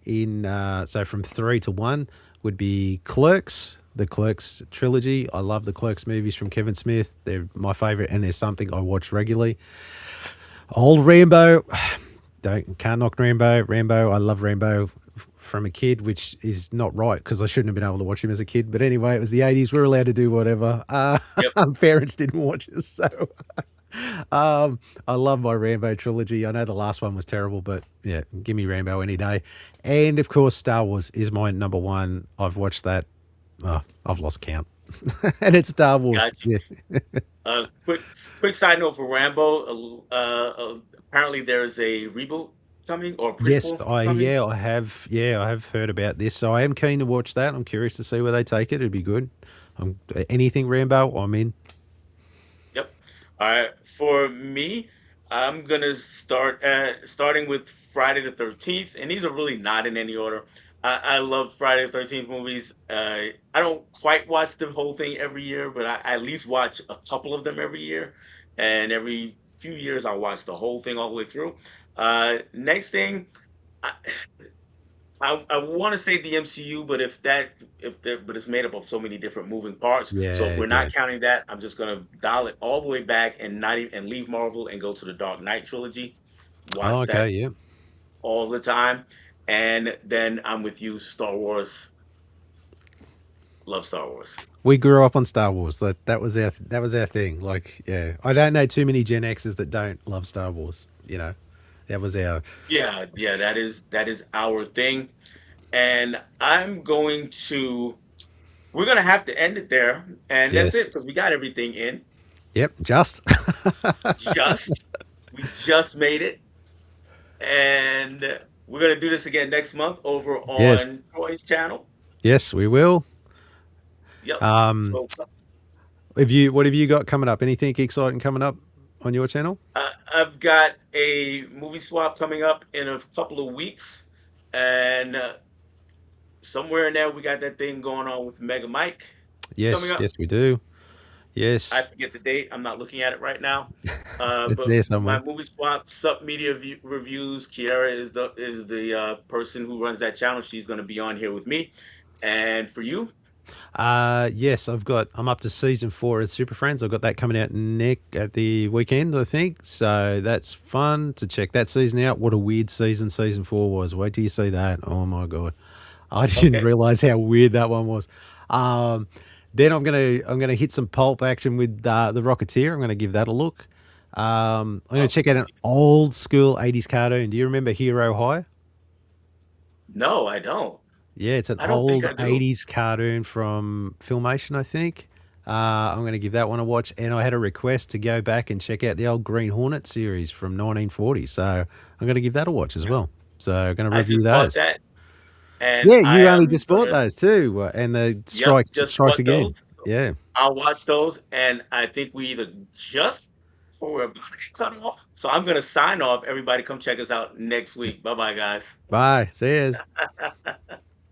so from three to one would be Clerks, the Clerks trilogy. I love the Clerks movies from Kevin Smith. They're my favorite, and there's something I watch regularly. Old Rambo, can't knock Rambo. Rambo, I love Rambo from a kid, which is not right because I shouldn't have been able to watch him as a kid. But anyway, it was the 80s. We were allowed to do whatever. Yep. Parents didn't watch us. So I love my Rambo trilogy. I know the last one was terrible, but yeah, give me Rambo any day. And of course, Star Wars is my number one. I've watched that. I've lost count. And it's Star Wars. Got Yeah. quick side note for Rambo. Apparently, there's a reboot coming or Yes, prequel coming. I have heard about this. So I am keen to watch that. I'm curious to see where they take it. It'd be good. Anything Rambo, I'm in. Yep. All right. For me, I'm gonna starting with Friday the 13th, and these are really not in any order. I love Friday the 13th movies. I don't quite watch the whole thing every year, but I at least watch a couple of them every year, and every few years I'll watch the whole thing all the way through. Next thing, I, I want to say the MCU, but but it's made up of so many different moving parts. So if Yeah, we're yeah. not counting that, I'm just gonna dial it all the way back and not even and leave Marvel and go to the Dark Knight trilogy. Oh, Watch okay, that yeah. all the time, and then I'm with you. Star Wars, love Star Wars. We grew up on Star Wars. That was our thing. Like, yeah. I don't know too many Gen Xers that don't love Star Wars, you know. That was our Yeah, yeah, that is our thing, and we're gonna have to end it there, and that's yes. it because we got everything in. Yep, just. Just we just made it, and we're gonna do this again next month over Yes. on Troy's channel. Yes, we will. Yep. Um So what have you got coming up? Anything exciting coming up on your channel? I've got a movie swap coming up in a couple of weeks, and somewhere in there we got that thing going on with Mega Mike coming Yes, up. yes we do. I Yes, forget the date. I'm not looking at it right now. it's But there my somewhere. movie swap sub media reviews. Kiara is the person who runs that channel. She's going to be on here with me. And for you, Yes, I'm up to season 4 of Super Friends. I've got that coming out at the weekend, I think. So that's fun to check that season out. What a weird season 4 was. Wait till you see that. Oh my god. I didn't okay. realize how weird that one was. Um, then I'm gonna hit some pulp action with the Rocketeer. I'm gonna give that a look. I'm gonna Oh, check out an old school 80s cartoon. Do you remember Hero High? no, I don't. Yeah, it's an I don't think old I do. 80s cartoon from Filmation, I think. I'm going to give that one a watch. And I had a request to go back and check out the old Green Hornet series from 1940. So I'm going to give that a watch as well. So I'm going to I review just bought those. that, and Yeah, I you only am just bought gonna. those too. And the Yep, just strikes bought again. those. So Yeah. I'll watch those, and I think we either just or we're about to get cut off. So I'm gonna sign off. Everybody, come check us out next week. Bye bye, guys. Bye. See you.